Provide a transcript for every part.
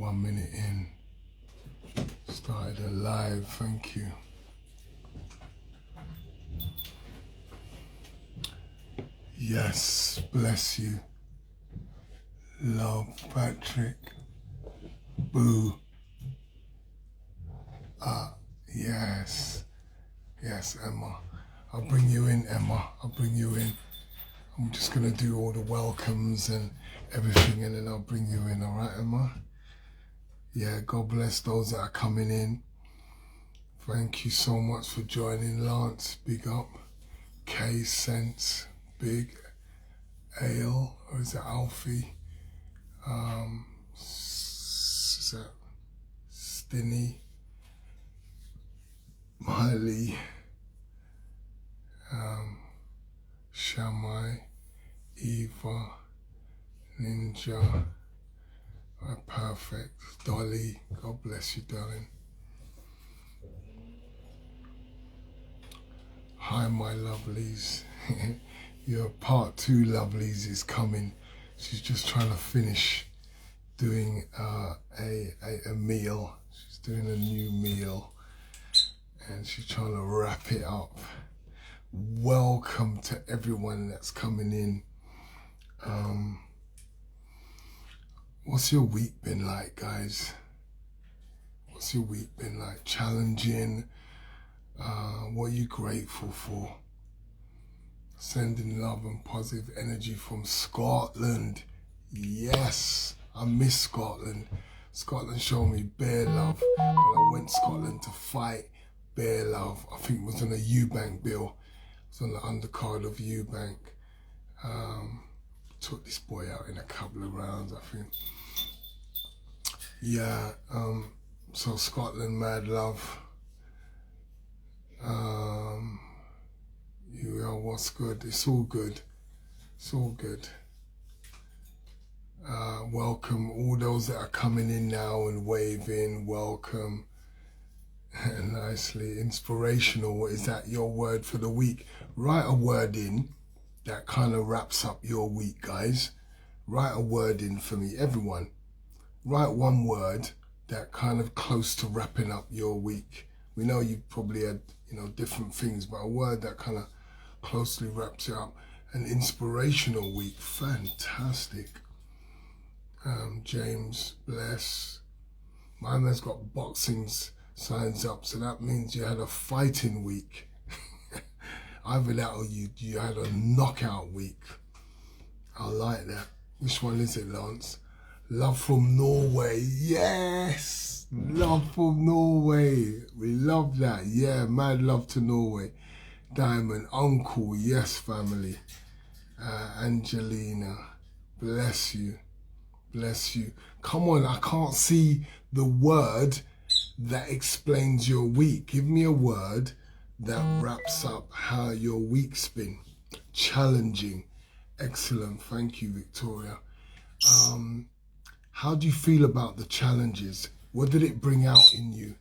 1 minute in. Started a live, thank you. Yes, bless you. Love, Patrick. Boo. Yes. Yes, Emma. I'll bring you in, Emma. I'll bring you in. I'm just going to do all the welcomes and everything, and then I'll bring you in, all right, Emma? Yeah, God bless those that are coming in. Thank you so much for joining, Lance. Big up. K Sense. Big. Ale. Or is it Alfie? Is that Stinny? Miley. Shamai. Eva. Ninja. Perfect. Dolly. God bless you, darling. Hi, my lovelies. Your part 2 lovelies is coming. She's just trying to finish doing a meal. She's doing a new meal and she's trying to wrap it up. Welcome to everyone that's coming in. What's your week been like, guys? What's your week been like? Challenging? What are you grateful for? Sending love and positive energy from Scotland. Yes, I miss Scotland. Scotland showed me bare love. When I went to Scotland to fight, bare love. I think it was on a Eubank bill. It was on the undercard of Eubank. Took this boy out in a couple of rounds, I think. Yeah, so Scotland, mad love. What's good? It's all good. It's all good. Welcome all those that are coming in now and waving. Welcome. Nicely. Inspirational. Is that your word for the week? Write a word in that kind of wraps up your week, guys. Write a word in for me, everyone. Write one word that kind of close to wrapping up your week. We know you probably had, different things, but a word that kind of closely wraps it up. An inspirational week. Fantastic. James, bless. My man's got boxing signs up, so that means you had a fighting week. Either that or you had a knockout week. I like that. Which one is it, Lance? Love from Norway. Yes! Love from Norway. We love that. Yeah, mad love to Norway. Diamond, uncle, yes, family. Angelina, bless you. Bless you. Come on, I can't see the word that explains your week. Give me a word that wraps up how your week's been. Challenging. Excellent. Thank you, Victoria. How do you feel about the challenges? What did it bring out in you?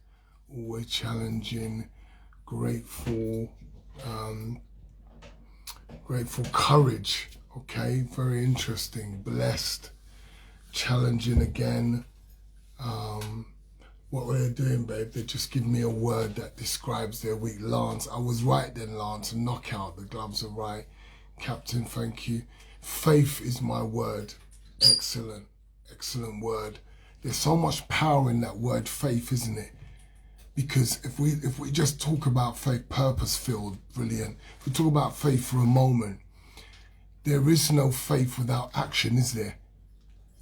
Always challenging, grateful, grateful, courage. Okay, very interesting. Blessed, challenging again. What were they doing, babe? They just give me a word that describes their week. Lance, I was right then, Lance. Knockout, the gloves are right. Captain, thank you. Faith is my word. Excellent, excellent word. There's so much power in that word faith, isn't it? Because if we just talk about faith, purpose-filled, brilliant. If we talk about faith for a moment, there is no faith without action, is there?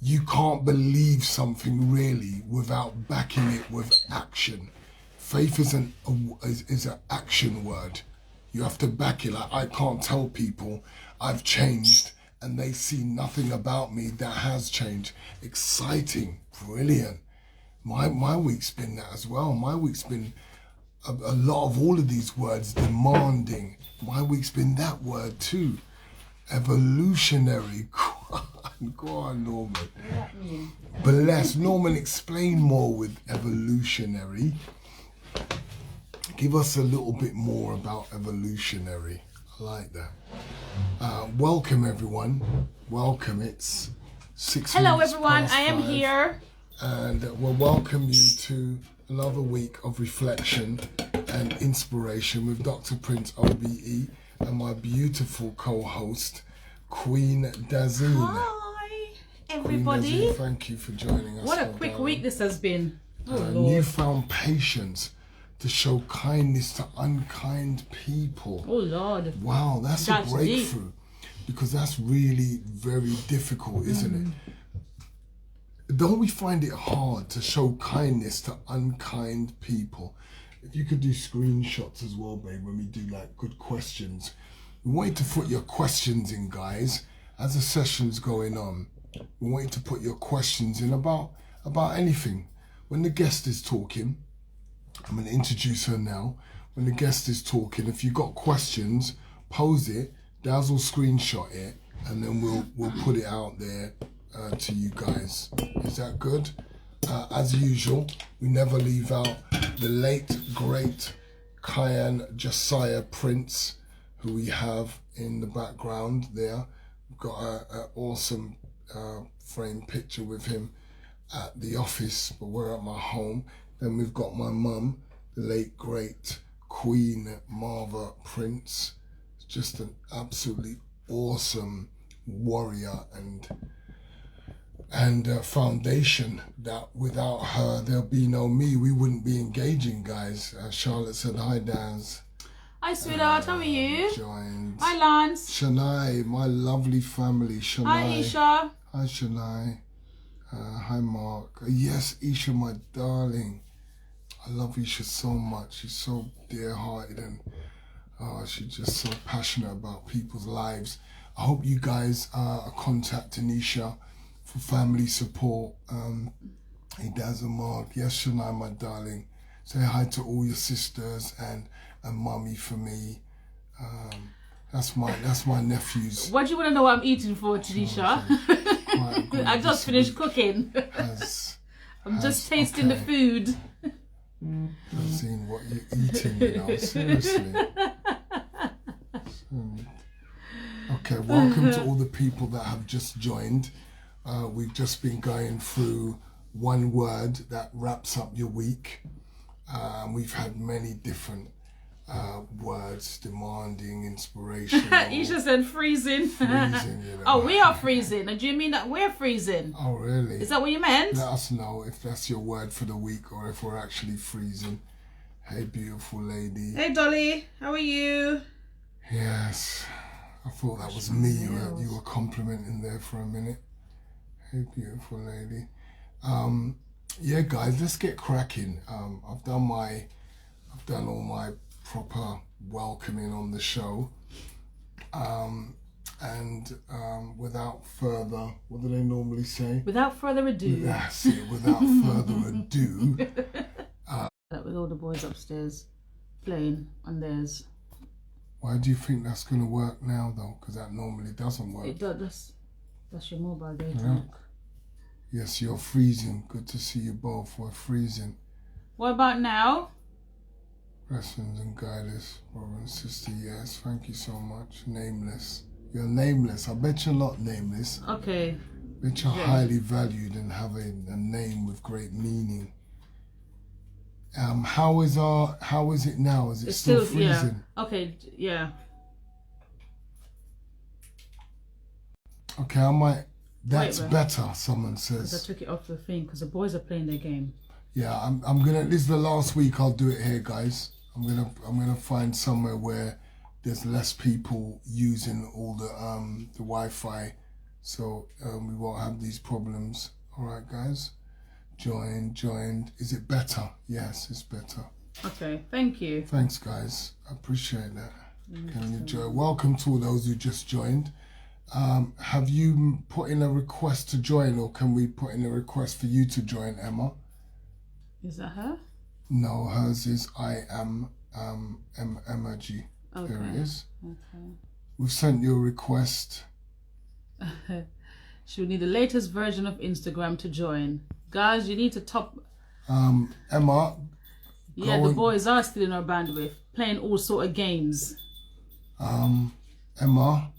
You can't believe something really without backing it with action. Faith is an action word. You have to back it. Like, I can't tell people I've changed and they see nothing about me that has changed. Exciting, brilliant. My week's been that as well. My week's been a lot of all of these words, demanding. My week's been that word too. Evolutionary. Go on, Norman. What does that mean? Bless. Norman, explain more with evolutionary. Give us a little bit more about evolutionary. I like that. Welcome, everyone. Welcome. It's 6 Hello, minutes everyone. past I am 5. here. and we'll welcome you to another week of reflection and inspiration with Dr. Prince OBE and my beautiful co-host, Queen Dazine. Hi, everybody. Queen Dazine, thank you for joining us. What a quick week this has been. Newfound patience to show kindness to unkind people. Oh, Lord. Wow, that's a breakthrough. Deep. Because that's really very difficult, isn't it? Don't we find it hard to show kindness to unkind people? If you could do screenshots as well, babe, when we do like good questions. We want you to put your questions in, guys, as the session's going on. We want you to put your questions in about anything. When the guest is talking, I'm going to introduce her now. When the guest is talking, if you've got questions, pose it. Daz will screenshot it, and then we'll put it out there to you guys. Is that good? As usual, we never leave out the late, great Cayenne Josiah Prince, who we have in the background there. We've got an awesome framed picture with him at the office, but we're at my home. Then we've got my mum, the late, great Queen Marva Prince. Just an absolutely awesome warrior and foundation that without her there'll be no me. We wouldn't be engaging, guys. Charlotte said hi, Daz. Hi, sweetheart. How are you? Joined. Hi, Lance. Shania, my lovely family. Shania. Hi, Isha. Hi, Shania. Hi, Mark. Yes, Isha, my darling. I love Isha so much. She's so dear-hearted and she's just so passionate about people's lives. I hope you guys are contacting Isha for family support. Hey, Daz and Mark. Yes, Shania, my darling. Say hi to all your sisters and mummy for me. That's my nephews. What do you want to know what I'm eating for, Tanisha? I just finished cooking. I'm just tasting the food. I've seen what you're eating, you know, seriously. Okay, welcome to all the people that have just joined. We've just been going through one word that wraps up your week. We've had many different words, demanding, inspirational. Isha said freezing. Freezing, you know. Oh, we are freezing. Do you mean that we're freezing? Oh, really? Is that what you meant? Let us know if that's your word for the week or if we're actually freezing. Hey, beautiful lady. Hey, Dolly. How are you? Yes. I thought that was me you were complimenting there for a minute. Hey, beautiful lady. Yeah, guys, let's get cracking. I've done all my proper welcoming on the show. Without further, what do they normally say? Without further ado. That's it, without further ado. With all the boys upstairs playing on theirs. Why do you think that's going to work now, though? Because that normally doesn't work. It does. That's your mobile data. Yeah. Yes, you're freezing. Good to see you both. We're freezing. What about now? Lessons and guidance, brother and sister. Yes, thank you so much. Nameless. You're nameless. I bet you're not nameless. Okay. I bet you're highly valued and have a name with great meaning. How is it now? Is it still freezing? Yeah. Okay, yeah. Okay, that's better, someone says. I took it off the thing because the boys are playing their game. Yeah, I'm gonna, this is the last week I'll do it here, guys. I'm gonna find somewhere where there's less people using all the Wi-Fi, so we won't have these problems. All right, guys. Joined. Is it better? Yes, it's better. Okay, thank you. Thanks, guys. I appreciate that. Can you join? Welcome to all those who just joined. Have you put in a request to join, or can we put in a request for you to join, Emma? Is that her? No, hers is I am Emma G. Okay. There it is. Okay. We've sent you a request. She'll need the latest version of Instagram to join. Guys, you need to top... Emma... Yeah, the boys are still in our bandwidth, playing all sort of games. Emma,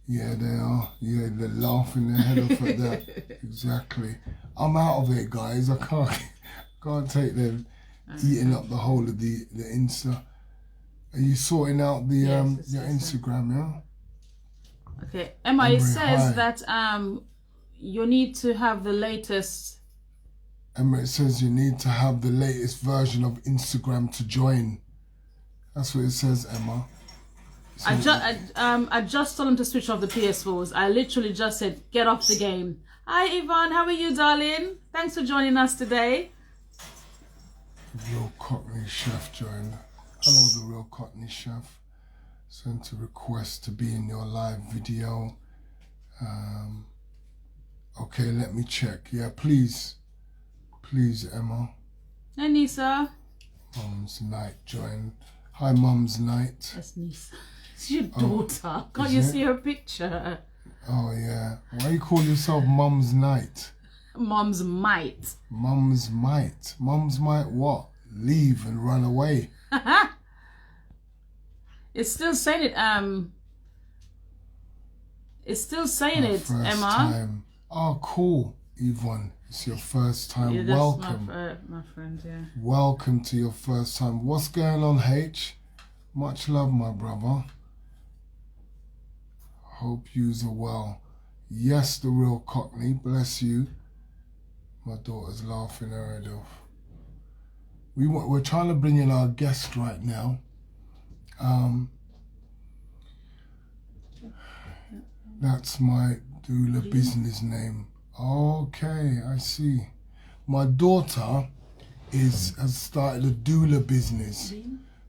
Yeah, they are. Yeah, they're laughing their head off at that. Exactly. I'm out of it, guys. I can't take them eating up the whole of the Insta. Are you sorting out the your Instagram, yeah? Okay, Emma, it says that you need to have the latest. Emma, it says you need to have the latest version of Instagram to join. That's what it says, Emma. So I just told him to switch off the PS4s. I literally just said, get off the game. Hi, Yvonne. How are you, darling? Thanks for joining us today. Real Cockney Chef joined. Hello, the Real Cockney Chef. Sent a request to be in your live video. Okay, let me check. Yeah, please, Emma. Hey, Nisa. Mum's Night joined. Hi, Mum's Night. That's Nisa. It's your daughter. Can't you see her picture? Oh, yeah. Why you call yourself Mum's Night? Mum's Might. Mum's Might. Mum's Might what? Leave and run away. It's still saying it, It's still saying it, first Emma. Time. Oh, cool, Yvonne. It's your first time. Yeah, welcome. My friend, yeah. Welcome to your first time. What's going on, H? Much love, my brother. Hope yous are well. Yes, the Real Cockney. Bless you. My daughter's laughing her head off. We're trying to bring in our guest right now. That's my doula business name. Okay, I see. My daughter has started a doula business.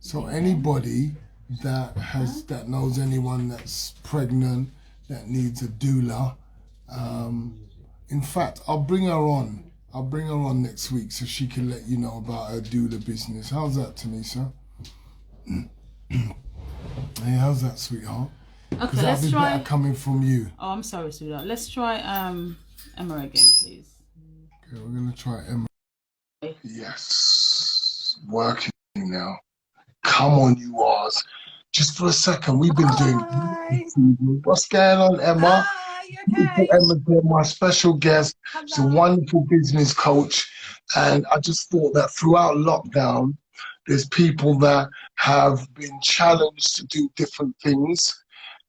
So anybody that knows anyone that's pregnant that needs a doula, in fact, I'll bring her on. I'll bring her on next week so she can let you know about her doula business. How's that, Tanisha? Hey, how's that, sweetheart? Okay, let's try. Better coming from you. Oh, I'm sorry, sweetheart. Let's try Emma again, please. Okay, we're gonna try Emma. Yes, working now. Come on, you Rs. Just for a second, we've been doing. What's going on, Emma? Okay. Emma's my special guest. Hello. She's a wonderful business coach, and I just thought that throughout lockdown, there's people that have been challenged to do different things.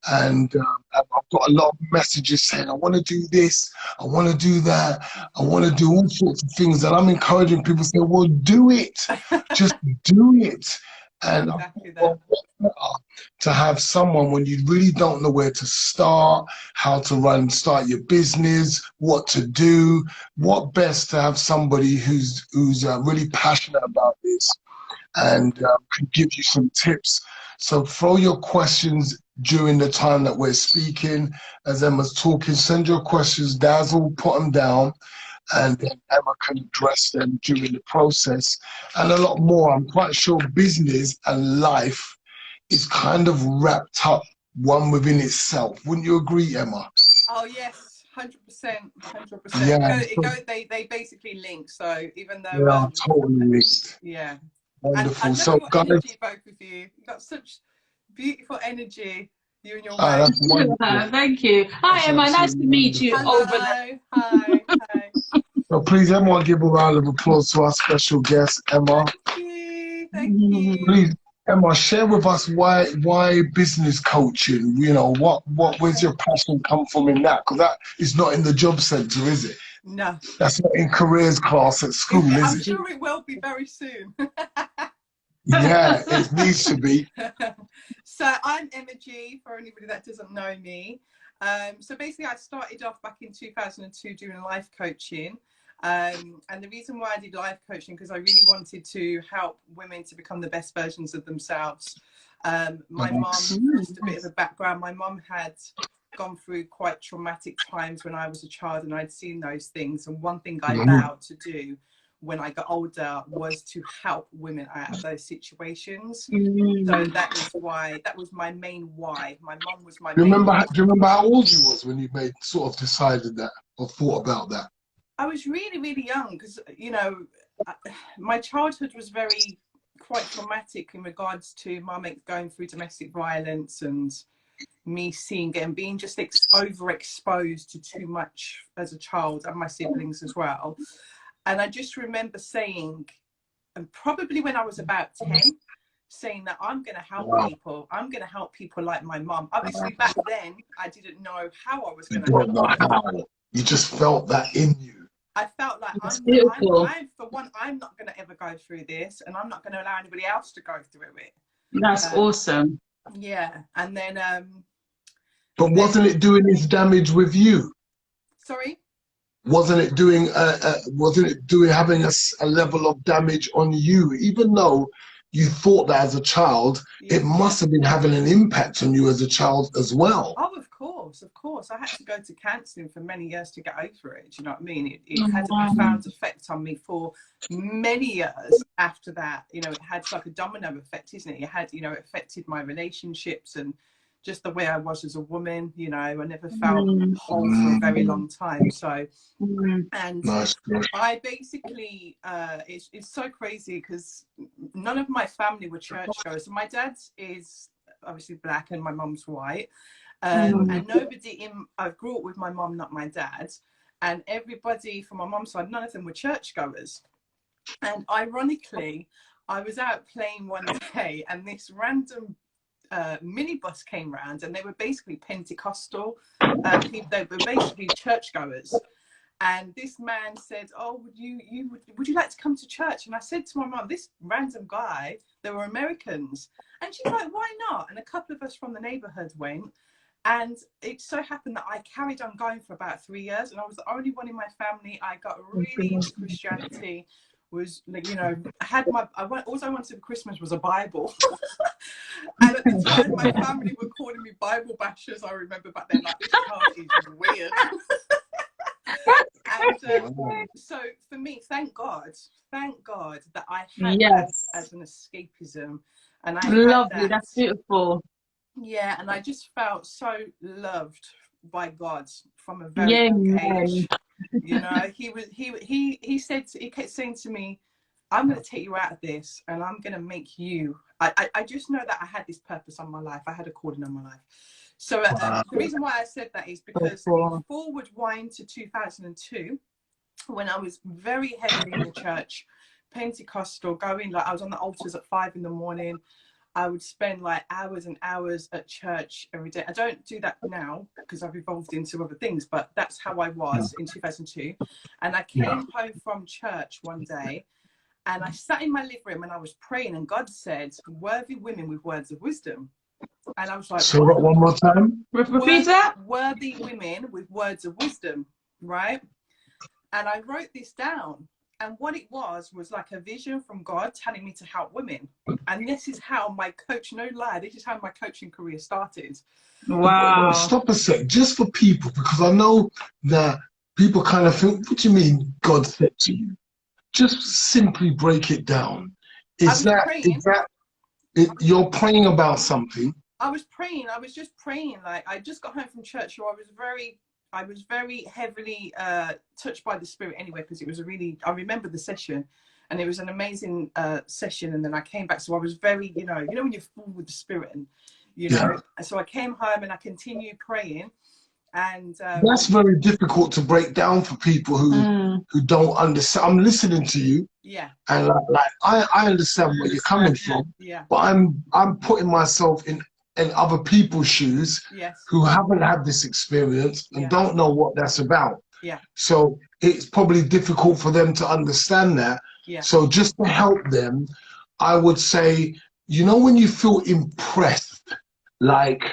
And I've got a lot of messages saying, I want to do this, I want to do that, I want to do all sorts of things. And I'm encouraging people to say, well, do it. Just do it. And Exactly I thought, well, to have someone when you really don't know where to start, how to start your business, what to do, what best to have somebody who's really passionate about this and can give you some tips. So throw your questions during the time that we're speaking. As Emma's talking, send your questions, Dazzle, put them down, and then Emma can address them during the process. And a lot more. I'm quite sure business and life is kind of wrapped up one within itself. Wouldn't you agree, Emma? Oh, yes, 100%. 100%. Yeah. They basically link. So even though. They are totally linked. Yeah. Wonderful. And So, your guys. energy, both of you. You've got such beautiful energy, you and your wife. That's wonderful. Thank you. Hi, That's Emma. Nice to meet you. Hello. Over there. Hi. So please, everyone, give a round of applause to our special guest, Emma. Thank you. Please, Emma, share with us why business coaching. You know, where's your passion come from in that? Because that is not in the job centre, is it? No. That's not in careers class at school, is it? I'm sure it will be very soon. Yeah, it needs to be. So I'm Emma G, for anybody that doesn't know me. So basically I started off back in 2002 doing life coaching. And the reason why I did life coaching, because I really wanted to help women to become the best versions of themselves. My mum, just a bit of a background, my mum had gone through quite traumatic times when I was a child, and I'd seen those things. And one thing I vowed to do when I got older was to help women out of those situations. So that was my main why. My mum was my main. Do you remember how old you was when you sort of decided that or thought about that? I was really, really young because, you know, my childhood was quite traumatic in regards to mum going through domestic violence and, me seeing it and being just overexposed to too much as a child, and my siblings as well. And I just remember saying, and probably when I was about 10, saying that I'm going to help people. I'm going to help people like my mum. Obviously, back then, I didn't know how I was going to help them. You just felt that in you. I felt like I'm for one, I'm not going to ever go through this, and I'm not going to allow anybody else to go through it. That's awesome. Yeah, and then. But wasn't it doing its damage with you? Sorry. Wasn't it doing? Having a level of damage on you? Even though you thought that as a child, it must have been having an impact on you as a child as well. Oh, of course. I had to go to counselling for many years to get over it. Do you know what I mean? It had a profound effect on me for many years after that. You know, it had like a domino effect, isn't it? It had, you know, it affected my relationships and just the way I was as a woman. You know, I never felt whole for a very long time. So, and I basically, it's so crazy because none of my family were churchgoers. So my dad is obviously black and my mum's white. And nobody I grew up with my mum, not my dad. And everybody from my mum's side, none of them were churchgoers. And ironically, I was out playing one day and this random minibus came round, and they were basically Pentecostal people. They were basically churchgoers. And this man said, "Oh, would you like to come to church?" And I said to my mum, "This random guy, they were Americans." And she's like, "Why not?" And a couple of us from the neighborhood went. And it so happened that I carried on going for about 3 years, and I was the only one in my family. I got really into Christianity. Was like, you know, all I wanted for Christmas was a Bible. And at the time, my family were calling me Bible bashers. I remember back then, like, this child is weird. And so for me, thank God that I had that as an escapism. And I lovely, that's beautiful. Yeah, and I just felt so loved by God from a very young age. You know, he kept saying to me, "I'm going to take you out of this, and I'm going to make you." I just know that I had this purpose on my life. I had a calling on my life. So the reason why I said that is because forward wind to 2002, when I was very heavily in the church, Pentecostal, going, like, I was on the altars at 5 a.m. I would spend like hours and hours at church every day. I don't do that now because I've evolved into other things, but that's how I was in 2002. And I came home from church one day and I sat in my living room and I was praying, and God said, "Worthy women with words of wisdom." And I was like, "So what, one more time? Repeat that. Worthy women with words of wisdom," right? And I wrote this down. And what it was like a vision from God telling me to help women. And this is how my coach, no lie, this is how my coaching career started. Wow. Stop a sec, just for people, because I know that people kind of think, what do you mean God said to you? Just simply break it down. You're praying about something? I was just praying. Like, I just got home from church, so I was very heavily touched by the Spirit anyway, because it was I remember the session, and it was an amazing session. And then I came back, so I was very, you know when you're full with the Spirit, and you know. And so I came home and I continued praying, and that's very difficult to break down for people who don't understand. I'm listening to you, and I understand where you're coming from, but I'm putting myself in other people's shoes who haven't had this experience and don't know what that's about. So it's probably difficult for them to understand that. So just to help them, I would say, you know, when you feel impressed, like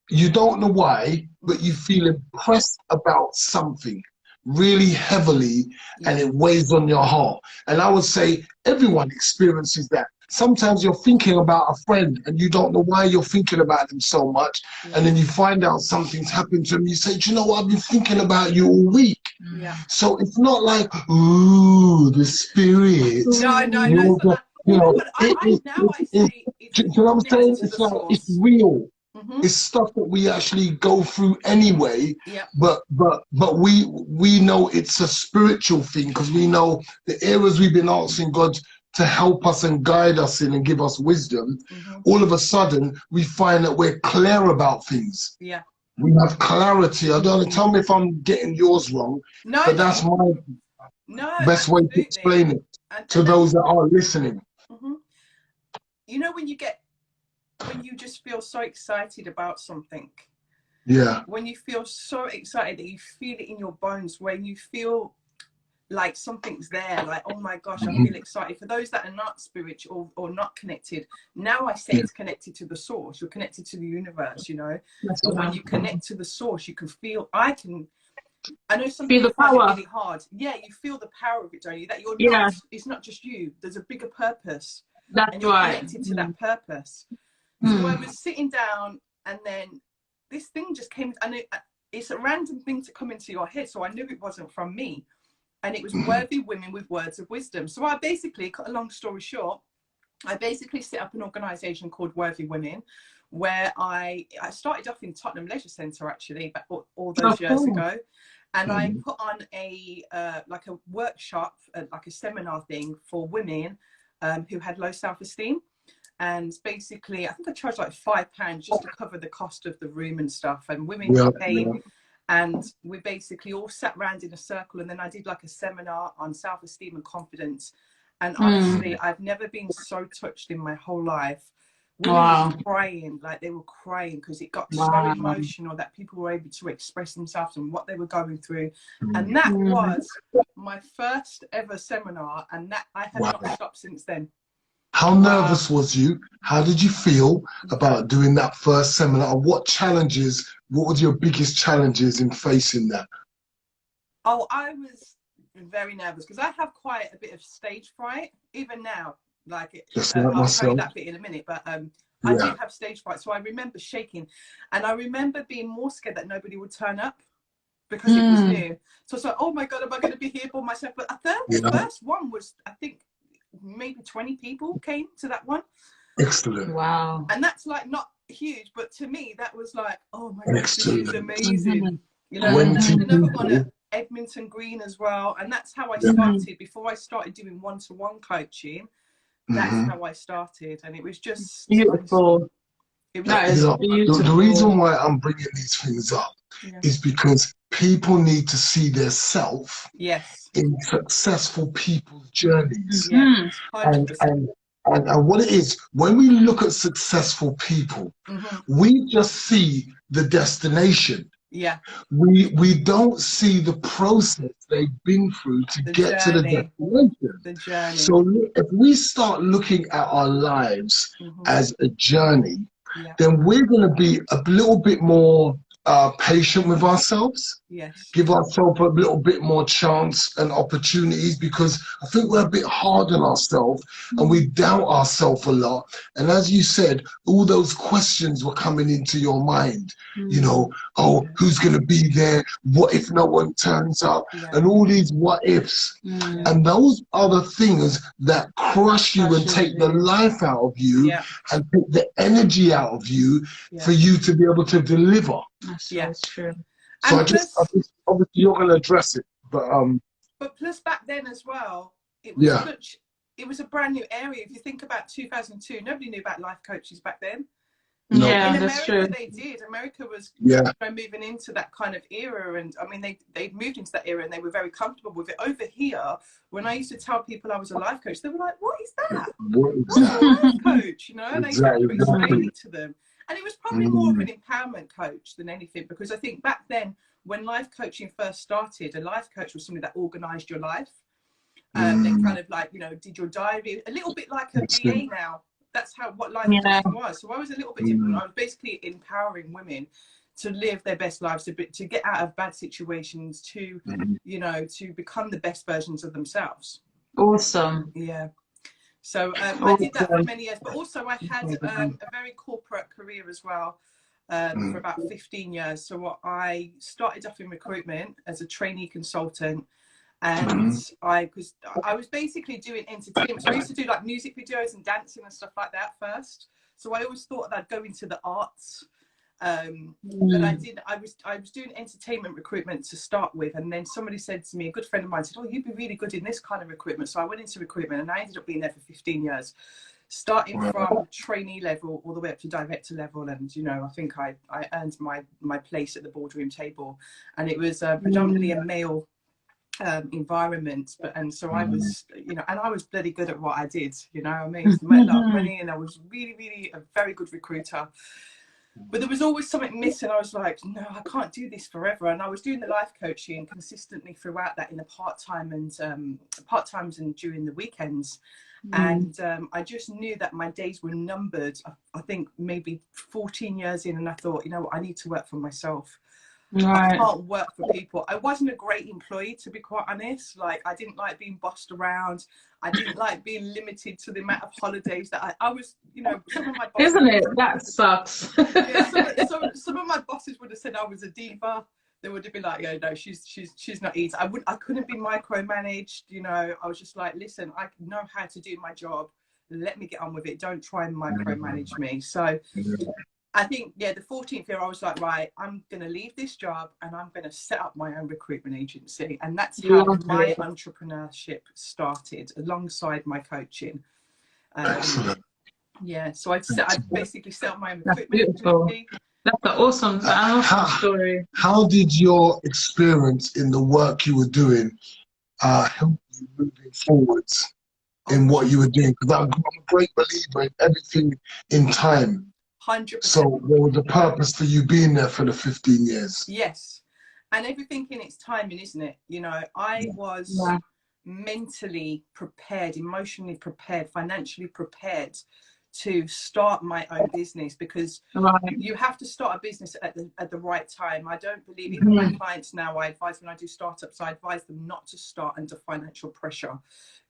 you don't know why, but you feel impressed about something really heavily and it weighs on your heart. And I would say everyone experiences that. Sometimes you're thinking about a friend and you don't know why you're thinking about them so much. And then you find out something's happened to them. You say, "Do you know what? I've been thinking about you all week." So it's not like, ooh, the Spirit. No. You know, you know what I'm saying? It's like, it's real. It's stuff that we actually go through anyway, but we know it's a spiritual thing, because we know the areas we've been asking God to help us and guide us in and give us wisdom, all of a sudden we find that we're clear about things. Yeah. We have clarity. I don't know, tell me if I'm getting yours wrong, but that's my best way to explain it to those that are listening. You know, when you just feel so excited about something. Yeah. When you feel so excited that you feel it in your bones, when you feel like something's there, like, oh my gosh, I feel excited. For those that are not spiritual or not connected, now I say it's connected to the source. You're connected to the universe, you know. And when you connect to the source, you can feel, I know some people find it really hard. Yeah, you feel the power of it, don't you? That you're not, it's not just you. There's a bigger purpose. And you're connected to that purpose. So I was sitting down, and then this thing just came, and it's a random thing to come into your head. So I knew it wasn't from me. And it was worthy women with words of wisdom. So I basically, cut a long story short, I basically set up an organisation called Worthy Women, where I started off in Tottenham Leisure Centre, actually, all those years ago. And I put on like a workshop, like a seminar thing for women who had low self-esteem. And basically, I think I charged like £5 just to cover the cost of the room and stuff. And women came. And we basically all sat around in a circle, and then I did like a seminar on self-esteem and confidence. And honestly, I've never been so touched in my whole life. Women were crying, like they were crying, because it got so emotional that people were able to express themselves and what they were going through. And that was my first ever seminar, and that I have not stopped since then. How nervous was you? How did you feel about doing that first seminar? What were your biggest challenges in facing that? Oh, I was very nervous because I have quite a bit of stage fright, even now. Like, I'll tell you that bit in a minute, but I do have stage fright. So I remember shaking, and I remember being more scared that nobody would turn up because it was new. So it's like, oh my God, am I going to be here by myself? But the first one was, I think, maybe 20 people came to that one. Excellent. Wow. And that's like not huge, but to me that was like, oh my gosh, this is amazing. You know, and another one at Edmonton Green as well. And that's how I started. Before I started doing one-to-one coaching, that's how I started. And it was just beautiful. The reason why I'm bringing these things up is because people need to see their self in successful people's journeys. And what it is, when we look at successful people, we just see the destination. We don't see the process they've been through to get to the destination. So if we start looking at our lives as a journey, then we're going to be a little bit more patient with ourselves, give ourselves a little bit more chance and opportunities, because I think we're a bit hard on ourselves and we doubt ourselves a lot. And as you said, all those questions were coming into your mind, you know, oh, who's going to be there? What if no one turns up? And all these what ifs. And those are the things that crush you and take the life out of you and take the energy out of you for you to be able to deliver. That's true. So obviously you're going to address it, but plus back then as well, it was it was a brand new area. If you think about 2002, nobody knew about life coaches back then. No. In America, they did. America was moving into that kind of era, and I mean, they moved into that era, and they were very comfortable with it. Over here, when I used to tell people I was a life coach, they were like, "What is that? What's a life coach?" You know, and I used to explain it to them. And it was probably more of an empowerment coach than anything, because I think back then, when life coaching first started, a life coach was somebody that organised your life. They kind of like, you know, did your diary, a little bit like a VA now. That's what life coaching was. So I was a little bit different. I was basically empowering women to live their best lives, to get out of bad situations, to, you know, to become the best versions of themselves. Awesome. Yeah. So I did that for many years, but also I had a very corporate career as well for about 15 years. So I started off in recruitment as a trainee consultant, and I was basically doing entertainment. So I used to do like music videos and dancing and stuff like that first. So I always thought that I'd go into the arts. But I was doing entertainment recruitment to start with, and then somebody said to me, a good friend of mine said, oh, you'd be really good in this kind of recruitment. So I went into recruitment, and I ended up being there for 15 years, starting from trainee level all the way up to director level. And, you know, I think I earned my place at the boardroom table, and it was predominantly a male environment, and so I was, you know, and I was bloody good at what I did, you know. I made a lot of money, and I was really a very good recruiter. But there was always something missing. I was like, no, I can't do this forever. And I was doing the life coaching consistently throughout that in the part-times and during the weekends. And I just knew that my days were numbered. I think maybe 14 years in, and I thought, you know what, I need to work for myself. I can't work for people. I wasn't a great employee, to be quite honest. Like, I didn't like being bossed around. I didn't like being limited to the amount of holidays that I was, you know, some of my bosses... Isn't it? That sucks. Yeah, some of my bosses would have said I was a diva. They would have been like, yeah, no, she's not easy. I couldn't be micromanaged, you know. I was just like, listen, I know how to do my job. Let me get on with it. Don't try and micromanage me. So I think, yeah, the 14th year, I was like, right, I'm going to leave this job and I'm going to set up my own recruitment agency. And that's how my entrepreneurship started, alongside my coaching. Yeah, so I basically set up my own recruitment agency. That's an awesome story. How did your experience in the work you were doing help you moving forwards in what you were doing? Because I'm a great believer in everything in time. 100%. So what was the purpose for you being there for the 15 years? Yes. And everything in its timing, isn't it? You know, I was mentally prepared, emotionally prepared, financially prepared to start my own business, because you have to start a business at the right time. I don't believe, even my clients now, I advise, when I do startups, I advise them not to start under financial pressure,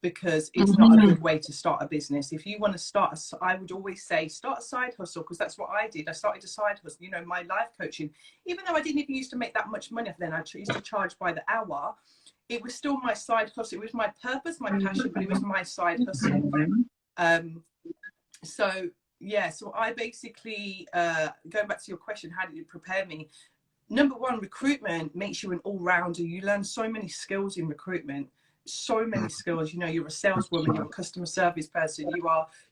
because it's not a good way to start a business. If you want to start, I would always say, start a side hustle, because that's what I did. I started a side hustle, you know, my life coaching. Even though I didn't even used to make that much money then, I used to charge by the hour. It was still my side hustle. It was my purpose, my passion, but it was my side hustle. So yeah, so I basically, going back to your question, how did it prepare me? Number one, recruitment makes you an all-rounder. You learn so many skills in recruitment, so many skills. You know, you're a saleswoman, you're a customer service person,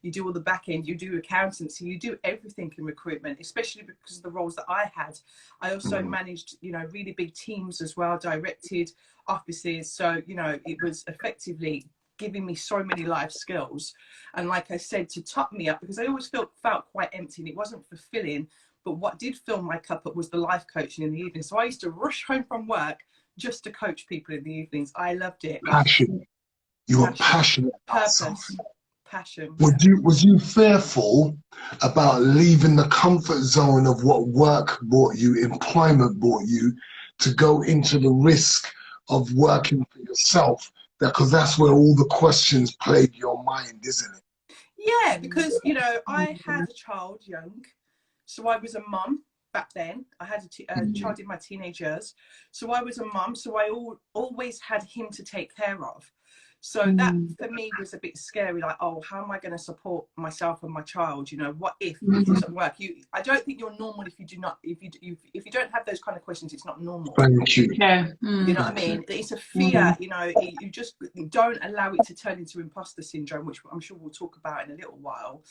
you do all the back end, you do accountancy, you do everything in recruitment, especially because of the roles that I had. I also managed, you know, really big teams as well, directed offices. So, you know, it was effectively giving me so many life skills. And like I said, to top me up, because I always felt quite empty and it wasn't fulfilling, but what did fill my cup up was the life coaching in the evening. So I used to rush home from work just to coach people in the evenings. I loved it. Passion. You were passionate about something. Passion. Was you fearful about leaving the comfort zone of what work brought you, employment brought you, to go into the risk of working for yourself? Because that's where all the questions plague your mind, isn't it? Yeah, because, you know, I had a child young, so I was a mum back then. I had a child in my teenage years, so I was a mum, so I always had him to take care of. So that for me was a bit scary, like, oh, how am I going to support myself and my child? You know, what if it doesn't work? I don't think you're normal if you do not, if you don't have those kind of questions, it's not normal. Thank you. Yeah. You know what I mean? It's a fear, you know, you just don't allow it to turn into imposter syndrome, which I'm sure we'll talk about in a little while.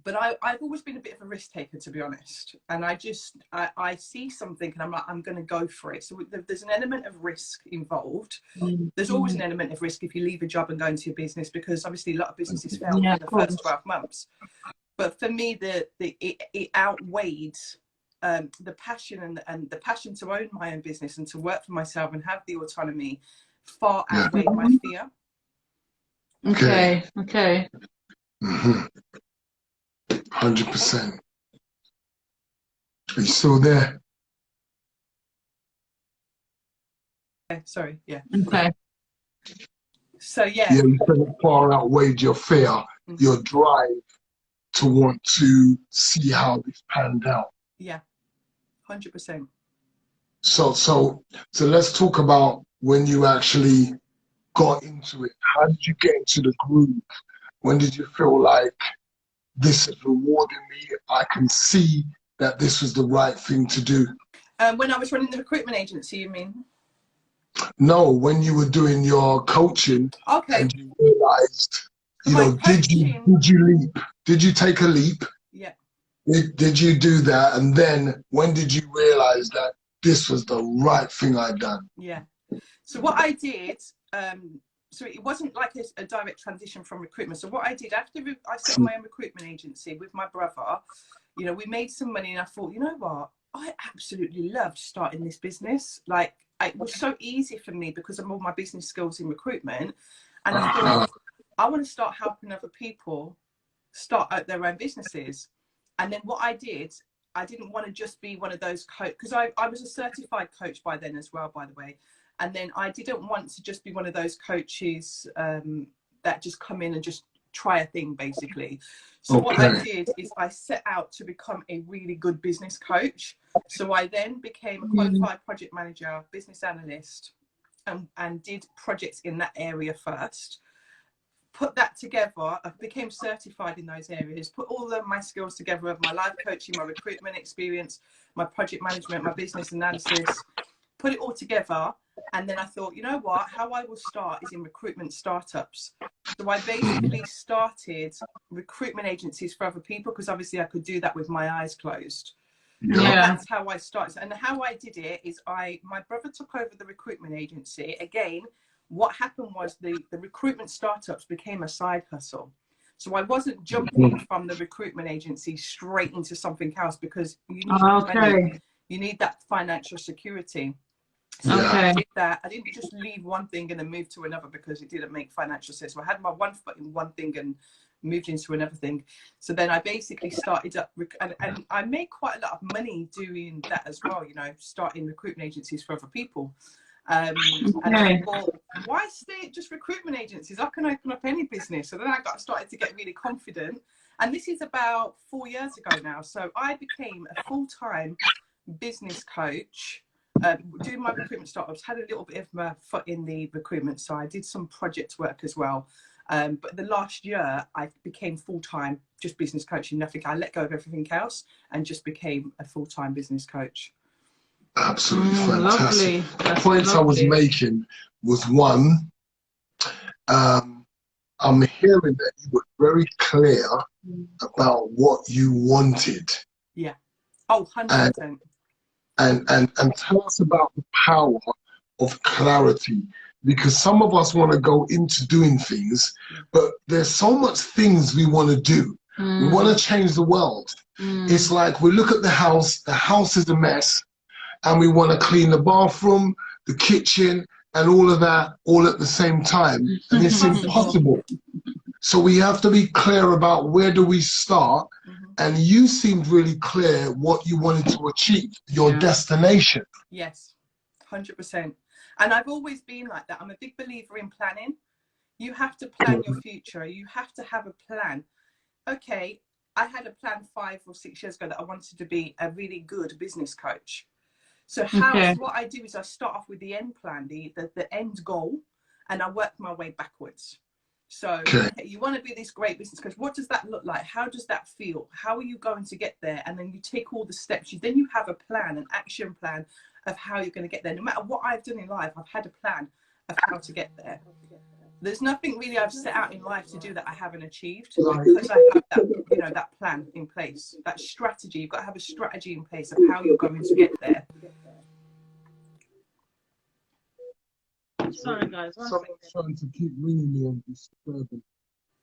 But I've always been a bit of a risk taker, to be honest. And I see something and I'm like, I'm going to go for it. So there's an element of risk involved. There's always an element of risk if you leave a job and go into a business, because obviously a lot of businesses fail in the first 12 months. But for me, it outweighed the passion and the passion to own my own business and to work for myself and have the autonomy far outweighed my fear. Okay. 100%. Are you still there? Sorry, yeah. Okay. So yeah. Yeah, you said it far outweighed your fear, your drive to want to see how this panned out. Yeah, 100%. So let's talk about when you actually got into it. How did you get into the groove? When did you feel like, this is rewarding me, I can see that this was the right thing to do? When I was running the recruitment agency, you mean? No, when you were doing your coaching, Okay. and you realized, So you my know, coaching, did you leap? Did you take a leap? yeah. Did you do that? And then when did you realize that this was the right thing I'd done? Yeah. So what I did, so it wasn't like a direct transition from recruitment. So what I did after I set up my own recruitment agency with my brother, you know, we made some money, and I thought, you know what, I absolutely loved starting this business. Like, it was so easy for me because of all my business skills in recruitment. And I thought, I want to start helping other people start out their own businesses. And then what I did, I didn't want to just be one of those coach, because I was a certified coach by then as well, by the way. And then I didn't want to just be one of those coaches that just come in and just try a thing, basically. So what I did is I set out to become a really good business coach. So I then became a qualified project manager, business analyst, and did projects in that area first. Put that together, I became certified in those areas, put all of my skills together of my life coaching, my recruitment experience, my project management, my business analysis, put it all together. And then I thought, you know what, how I will start is in recruitment startups. So I basically started recruitment agencies for other people, because obviously I could do that with my eyes closed. Yeah. And that's how I started. And how I did it is my brother took over the recruitment agency. Again, what happened was the recruitment startups became a side hustle. So I wasn't jumping from the recruitment agency straight into something else, because you need money. You need that financial security. So I did that. I didn't just leave one thing and then move to another because it didn't make financial sense. So I had my one foot in one thing and moved into another thing. So then I basically started up, and I made quite a lot of money doing that as well, you know, starting recruitment agencies for other people. And I thought, why stay at just recruitment agencies? I can open up any business. So then I started to get really confident. And this is about 4 years ago now. So I became a full-time business coach, doing my recruitment startups, had a little bit of my foot in the recruitment side, did some project work as well. But the last year I became full-time, just business coaching, nothing. I let go of everything else and just became a full-time business coach. Absolutely fantastic. Lovely. The points I was making was one, I'm hearing that you were very clear about what you wanted. Yeah. Oh, 100%. And tell us about the power of clarity, because some of us want to go into doing things, but there's so much things we want to do. We want to change the world. It's like we look at the house is a mess, and we want to clean the bathroom, the kitchen, and all of that all at the same time. And it's impossible. So we have to be clear about where do we start. And you seemed really clear what you wanted to achieve, your destination. Yes, 100%. And I've always been like that. I'm a big believer in planning. You have to plan your future. You have to have a plan. Okay, I had a plan 5 or 6 years ago that I wanted to be a really good business coach. So what I do is I start off with the end plan, the end goal, and I work my way backwards. So you want to be this great business coach. What does that look like? How does that feel? How are you going to get there? And then you take all the steps. Then you have a plan, an action plan of how you're going to get there. No matter what I've done in life, I've had a plan of how to get there. There's nothing really I've set out in life to do that I haven't achieved, because I have that, you know, that plan in place, that strategy. You've got to have a strategy in place of how you're going to get there. Sorry, guys. Someone's trying to keep ringing me and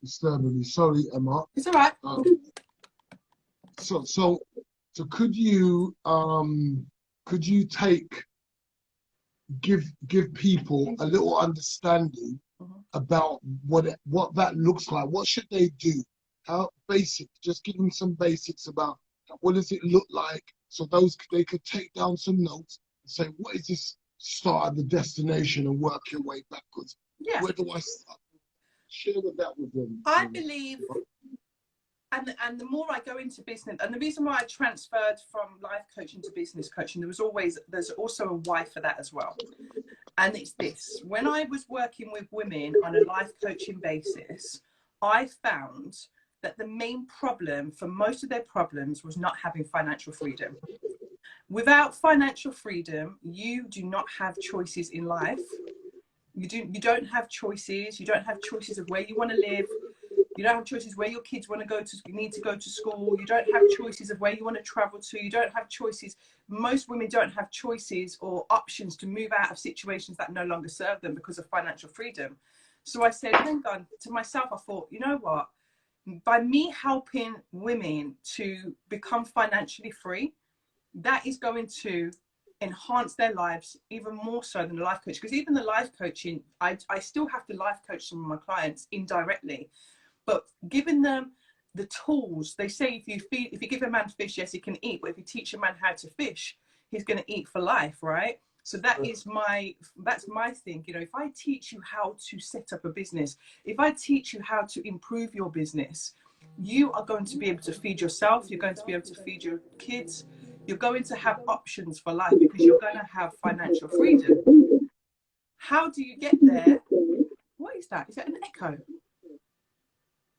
disturbing me. Sorry, Emma. It's all right. So could you give people a little understanding about what that looks like? What should they do? How basic? Just give them some basics about what does it look like, so they could take down some notes and say, what is this start at the destination, and work your way backwards. Yeah. Where do I start? Share that with them. I believe, and the more I go into business, and the reason why I transferred from life coaching to business coaching, there's also a why for that as well. And it's this: when I was working with women on a life coaching basis, I found that the main problem for most of their problems was not having financial freedom. Without financial freedom, you do not have choices in life. You don't have choices. You don't have choices of where you want to live. You don't have choices where your kids want to go to, need to go to school. You don't have choices of where you want to travel to. You don't have choices. Most women don't have choices or options to move out of situations that no longer serve them because of financial freedom. So I said, hang on, to myself, I thought, you know what? By me helping women to become financially free, that is going to enhance their lives even more so than the life coach. Because even the life coaching, I still have to life coach some of my clients indirectly. But giving them the tools, they say if you give a man fish, yes, he can eat. But if you teach a man how to fish, he's going to eat for life, right? So that's my thing. You know, if I teach you how to set up a business, if I teach you how to improve your business, you are going to be able to feed yourself. You're going to be able to feed your kids. You're going to have options for life because you're going to have financial freedom. How do you get there? What is that? Is that an echo?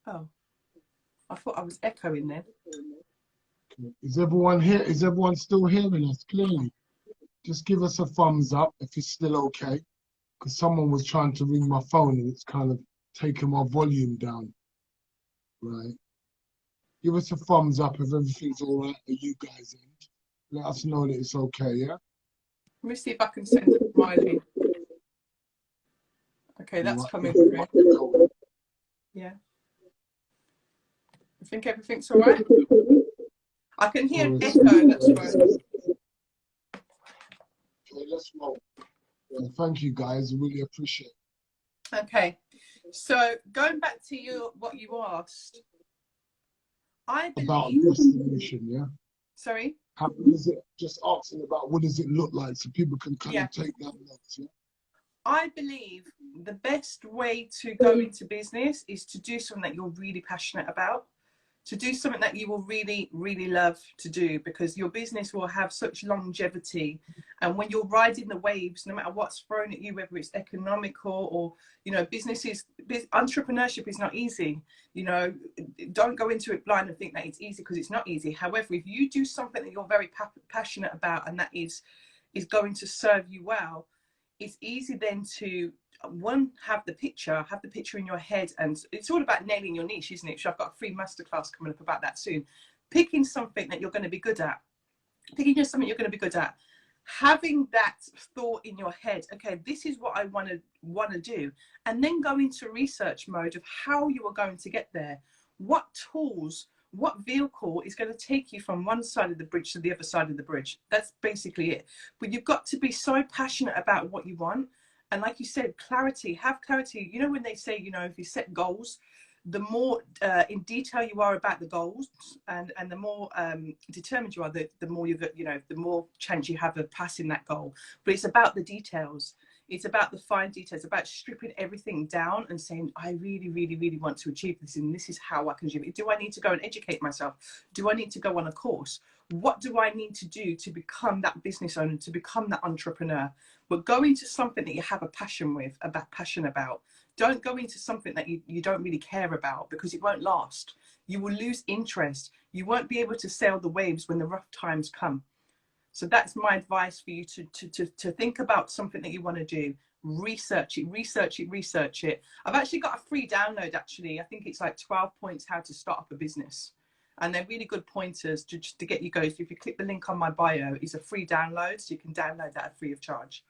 Oh, I thought I was echoing then. Is everyone here? Is everyone still hearing us clearly? Just give us a thumbs up if it's still okay. Because someone was trying to ring my phone and it's kind of taken my volume down. Right. Give us a thumbs up if everything's all right at you guys' end. Let us know that it's okay, yeah? Let me see if I can send a smiley. Okay, that's Right. coming through. Yeah. I think everything's all right. I can hear an echo, that's right. Okay, let's roll. Yeah, thank you guys, I really appreciate it. Okay, so going back to what you asked, I believe about destination, yeah? Sorry? How does it, just asking about what does it look like so people can kind of take that notes, yeah? I believe the best way to go into business is to do something that you're really passionate about, to do something that you will really, really love to do, because your business will have such longevity. And when you're riding the waves, no matter what's thrown at you, whether it's economical or, you know, entrepreneurship is not easy. You know, don't go into it blind and think that it's easy, because it's not easy. However, if you do something that you're very passionate about and that is going to serve you well, it's easy then to have the picture in your head. And it's all about nailing your niche, isn't it? So I've got a free masterclass coming up about that soon. Picking something that you're going to be good at, having that thought in your head, okay, this is what I want to do, and then go into research mode of how you are going to get there, what tools, what vehicle is going to take you from one side of the bridge to the other side of the bridge. That's basically it. But you've got to be so passionate about what you want. And like you said, have clarity. You know, when they say, you know, if you set goals, the more in detail you are about the goals, and the more determined you are, the more the more chance you have of passing that goal. But it's about the details. It's about the fine details, about stripping everything down and saying, I really, really, really want to achieve this, and this is how I can achieve it. Do I need to go and educate myself? Do I need to go on a course? What do I need to do to become that business owner, to become that entrepreneur? But go into something that you have a passion about. Don't go into something that you don't really care about, because it won't last. You will lose interest. You won't be able to sail the waves when the rough times come. So that's my advice for you, to think about something that you want to do. Research it. I've actually got a free download, actually. I think it's like 12 points how to start up a business. And they're really good pointers to get you going. So if you click the link on my bio, it's a free download. So you can download that free of charge.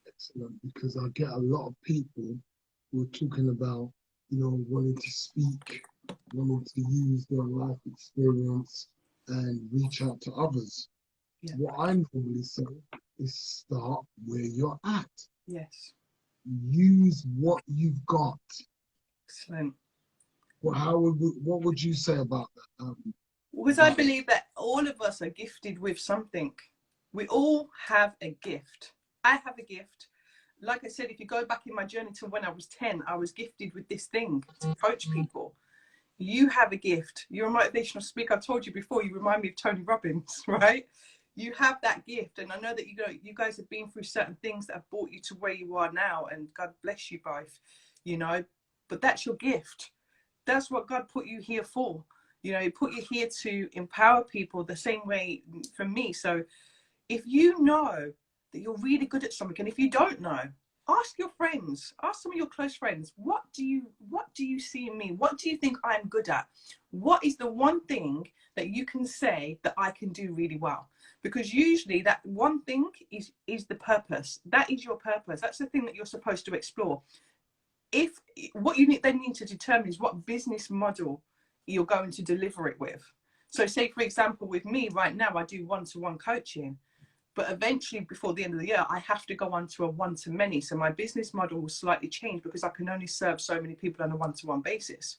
Excellent, because I get a lot of people who are talking about, you know, wanting to speak, wanting to use their life experience and reach out to others. Yeah. What I normally say is start where you're at. Yes. Use what you've got. Excellent. Well, what would you say about that? Because I believe that all of us are gifted with something. We all have a gift. I have a gift. Like I said, if you go back in my journey to when I was 10, I was gifted with this thing to coach people. You have a gift. You're a motivational speaker. I told you before, you remind me of Tony Robbins, right? You have that gift. And I know that you guys have been through certain things that have brought you to where you are now. And God bless you both, you know. But that's your gift. that's what God put you here for. You know, he put you here to empower people the same way for me. So if you know that you're really good at something, and if you don't know, ask your friends, ask some of your close friends, what do you see in me? What do you think I'm good at? What is the one thing that you can say that I can do really well? Because usually that one thing is the purpose. That is your purpose. That's the thing that you're supposed to explore. If what you then need to determine is what business model you're going to deliver it with. So say, for example, with me right now, I do one-to-one coaching. But eventually, before the end of the year, I have to go on to a one-to-many. So my business model will slightly change because I can only serve so many people on a one-to-one basis.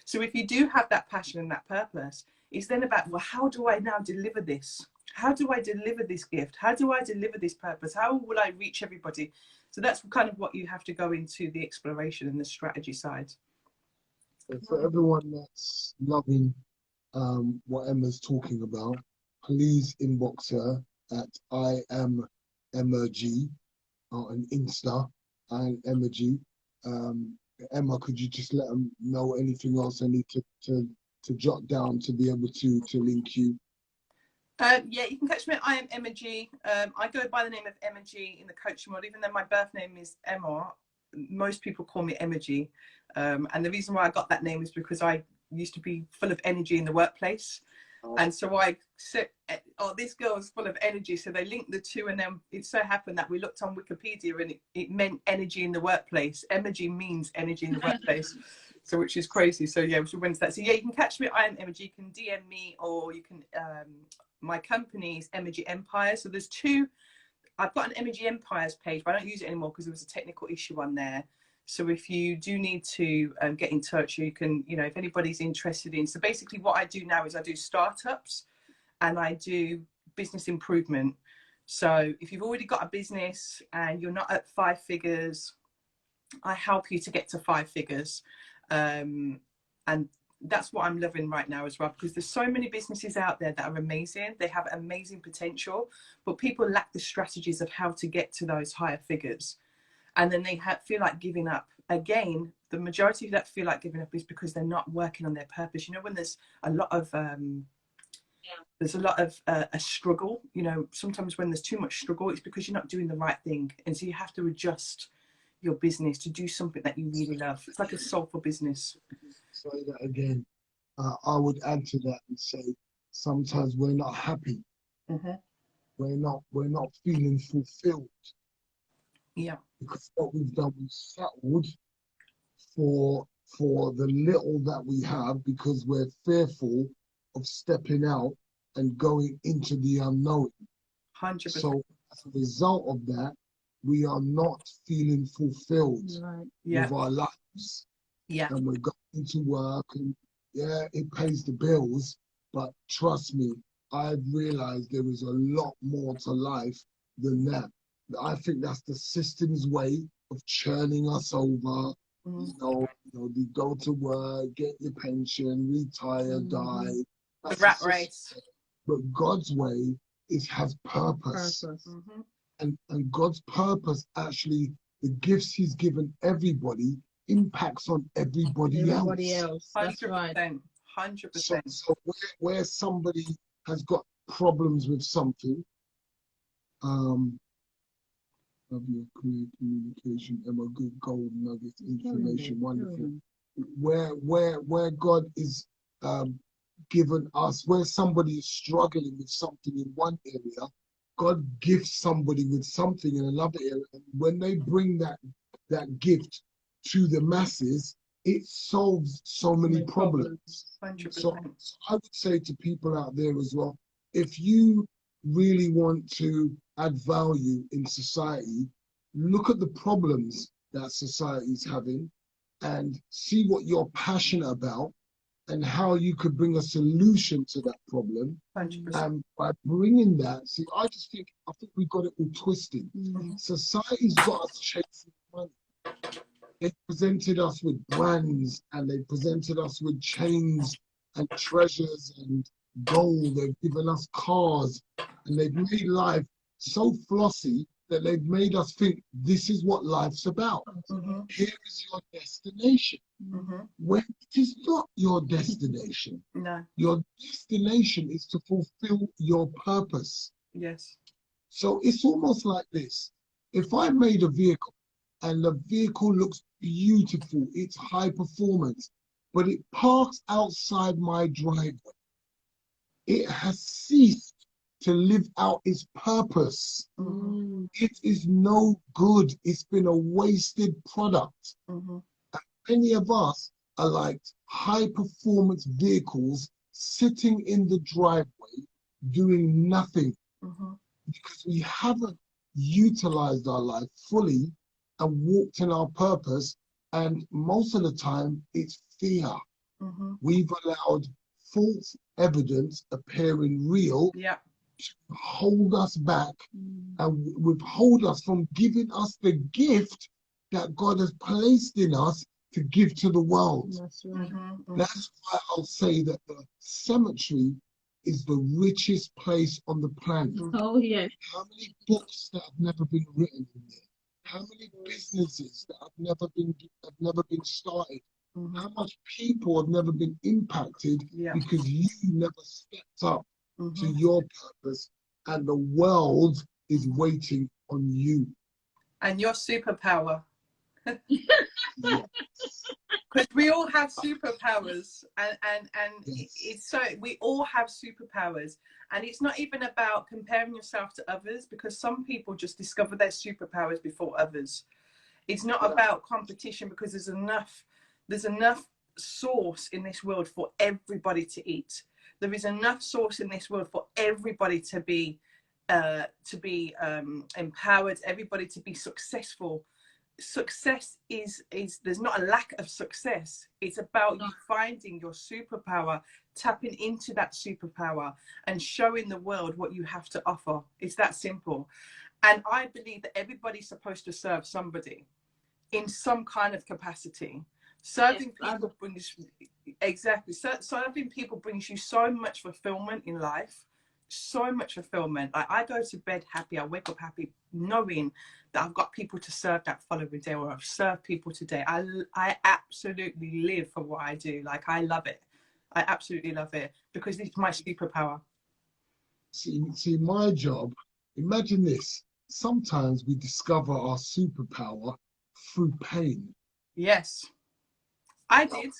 So if you do have that passion and that purpose, it's then about, well, how do I now deliver this? How do I deliver this gift? How do I deliver this purpose? How will I reach everybody? So that's kind of what you have to go into the exploration and the strategy side. For everyone that's loving what Emma's talking about, please inbox her at I am Emma G on Insta. I am Emma G. Emma, could you just let them know anything else I need to jot down to be able to link you? Yeah, you can catch me at I am Emma G. I go by the name of Emma G in the coaching world, even though my birth name is Emma. Most people call me Emma G. And the reason why I got that name is because I used to be full of energy in the workplace. And so I said, oh, this girl is full of energy. So they linked the two, and then it so happened that we looked on Wikipedia and it meant energy in the workplace. Emoji means energy in the workplace. So which is crazy. So yeah, we should win that. So yeah, you can catch me at I am Emoji. You can DM me, or you can, my company is Emoji Empire. So there's two, I've got an Emoji Empires page, but I don't use it anymore because there was a technical issue on there. So if you do need to get in touch, you can, you know, if anybody's interested in. So basically what I do now is I do startups and I do business improvement. So if you've already got a business and you're not at 5 figures, I help you to get to 5 figures. And that's what I'm loving right now as well, because there's so many businesses out there that are amazing. They have amazing potential, but people lack the strategies of how to get to those higher figures. And then they feel like giving up. Again, the majority that feel like giving up is because they're not working on their purpose. You know, when there's a lot of a struggle, you know, sometimes when there's too much struggle, it's because you're not doing the right thing. And so you have to adjust your business to do something that you really love. It's like a soulful business. Say that again. I would add to that and say sometimes we're not happy. Mm-hmm. We're not feeling fulfilled. Yeah. Because what we've done, we've settled for the little that we have because we're fearful of stepping out and going into the unknown. 100%. So as a result of that, we are not feeling fulfilled with our lives. Yeah. And we're going to work and yeah, it pays the bills, but trust me, I've realized there is a lot more to life than that. I think that's the system's way of churning us over. You know, you go to work, get your pension, retire, die. That's the rat race. But God's way has purpose. And God's purpose, actually, the gifts he's given everybody impacts on everybody else. That's 100%. right. 100%. So where somebody has got problems with something, love your clear communication, Emma, good gold nuggets, information, wonderful. Where God is given us, where somebody is struggling with something in one area, God gives somebody with something in another area. And when they bring that gift to the masses, it solves so many problems. 100%. So I would say to people out there as well, if you really want to add value in society, look at the problems that society is having and see what you're passionate about and how you could bring a solution to that problem. 100%. And by bringing that, see, I think we got it all twisted. Society's got us chasing money. They presented us with brands and they presented us with chains and treasures and gold. They've given us cars and they've made life so flossy that they've made us think this is what life's about. Here is your destination. When it is not your destination. No. Your destination is to fulfill your purpose. Yes. So it's almost like this. If I made a vehicle and the vehicle looks beautiful, it's high performance, but it parks outside my driveway, it has ceased to live out its purpose. It is no good. It's been a wasted product. And many of us are like high performance vehicles sitting in the driveway doing nothing because we haven't utilized our life fully and walked in our purpose. And most of the time it's fear. We've allowed false evidence appearing real to hold us back and withhold us from giving us the gift that God has placed in us to give to the world. That's right. That's why I'll say that the cemetery is the richest place on the planet. Oh, yeah. How many books that have never been written in there? How many businesses that have never been started? How much people have never been impacted because you never stepped up to your purpose, and the world is waiting on you. And your superpower. Because we all have superpowers, and it's so we all have superpowers, and it's not even about comparing yourself to others, because some people just discover their superpowers before others. It's not about competition, because there's enough source in this world for everybody to eat. There is enough source in this world for everybody to be empowered, everybody to be successful. Success is there's not a lack of success. It's about you finding your superpower, tapping into that superpower and showing the world what you have to offer. It's that simple. And I believe that everybody's supposed to serve somebody in some kind of capacity. Serving people brings serving people brings you so much fulfillment in life, so much fulfillment. Like, I go to bed happy, I wake up happy, knowing that I've got people to serve that following day, or I've served people today. I absolutely live for what I do. Like, I love it. I absolutely love it, because it's my superpower. See, my job, imagine this. Sometimes we discover our superpower through pain. Yes, I did.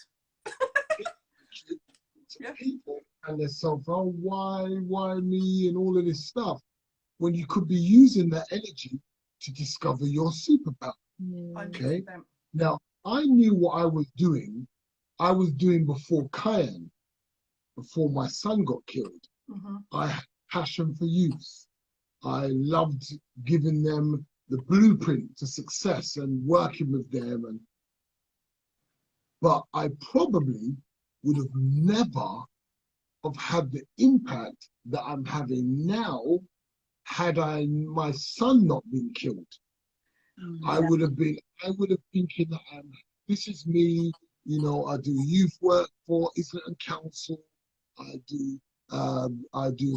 People and themselves, oh, why me, and all of this stuff, when you could be using that energy to discover your superpower. Okay. 100%. Now, I knew what I was doing. I was doing before Cayenne, before my son got killed. I had passion for youth. I loved giving them the blueprint to success and working with them. But I probably would have never have had the impact that I'm having now had my son not been killed. I would have thinking that this is me, I do youth work for Islington Council. I do a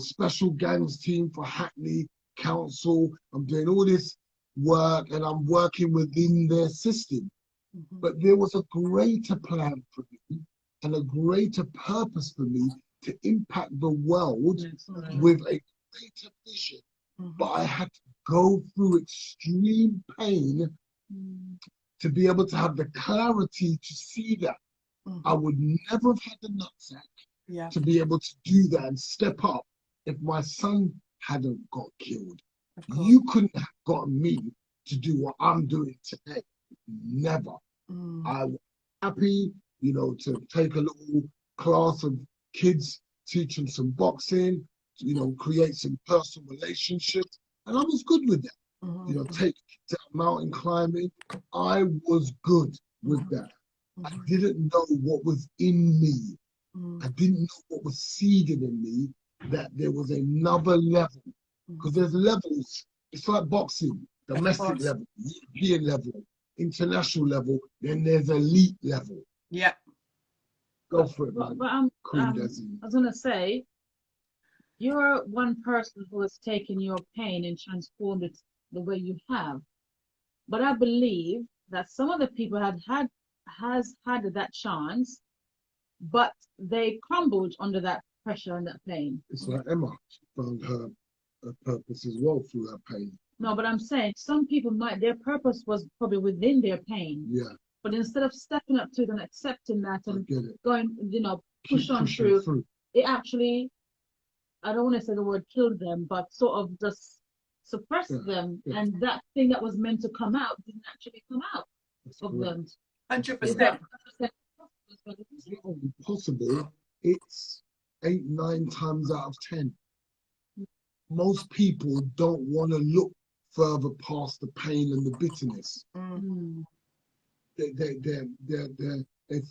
special gangs team for Hackney Council. I'm doing all this work and I'm working within their system. But there was a greater plan for me and a greater purpose for me to impact the world with a greater vision. But I had to go through extreme pain to be able to have the clarity to see that. I would never have had the nutsack to be able to do that and step up if my son hadn't got killed. You couldn't have gotten me to do what I'm doing today. Never. I was happy, to take a little class of kids, teach them some boxing, create some personal relationships. And I was good with that. Take kids out mountain climbing. I was good with that. I didn't know what was in me. I didn't know what was seeded in me, that there was another level. Because there's levels. It's like boxing, domestic level, European level, international level, then there's elite level. Yeah. Go for it, man. But I was going to say, you're one person who has taken your pain and transformed it the way you have. But I believe that some of the people has had that chance, but they crumbled under that pressure and that pain. It's like Emma. She found her purpose as well through her pain. No, but I'm saying some people their purpose was probably within their pain. Yeah. But instead of stepping up to it and accepting that and going, push Keep on pushing through, it actually, I don't want to say the word killed them, but sort of just suppressed them. Yeah. And that thing that was meant to come out didn't actually come out of them. 100%. It's not only possible, it's 8, 9 times out of 10. Most people don't want to look further past the pain and the bitterness. Mm. They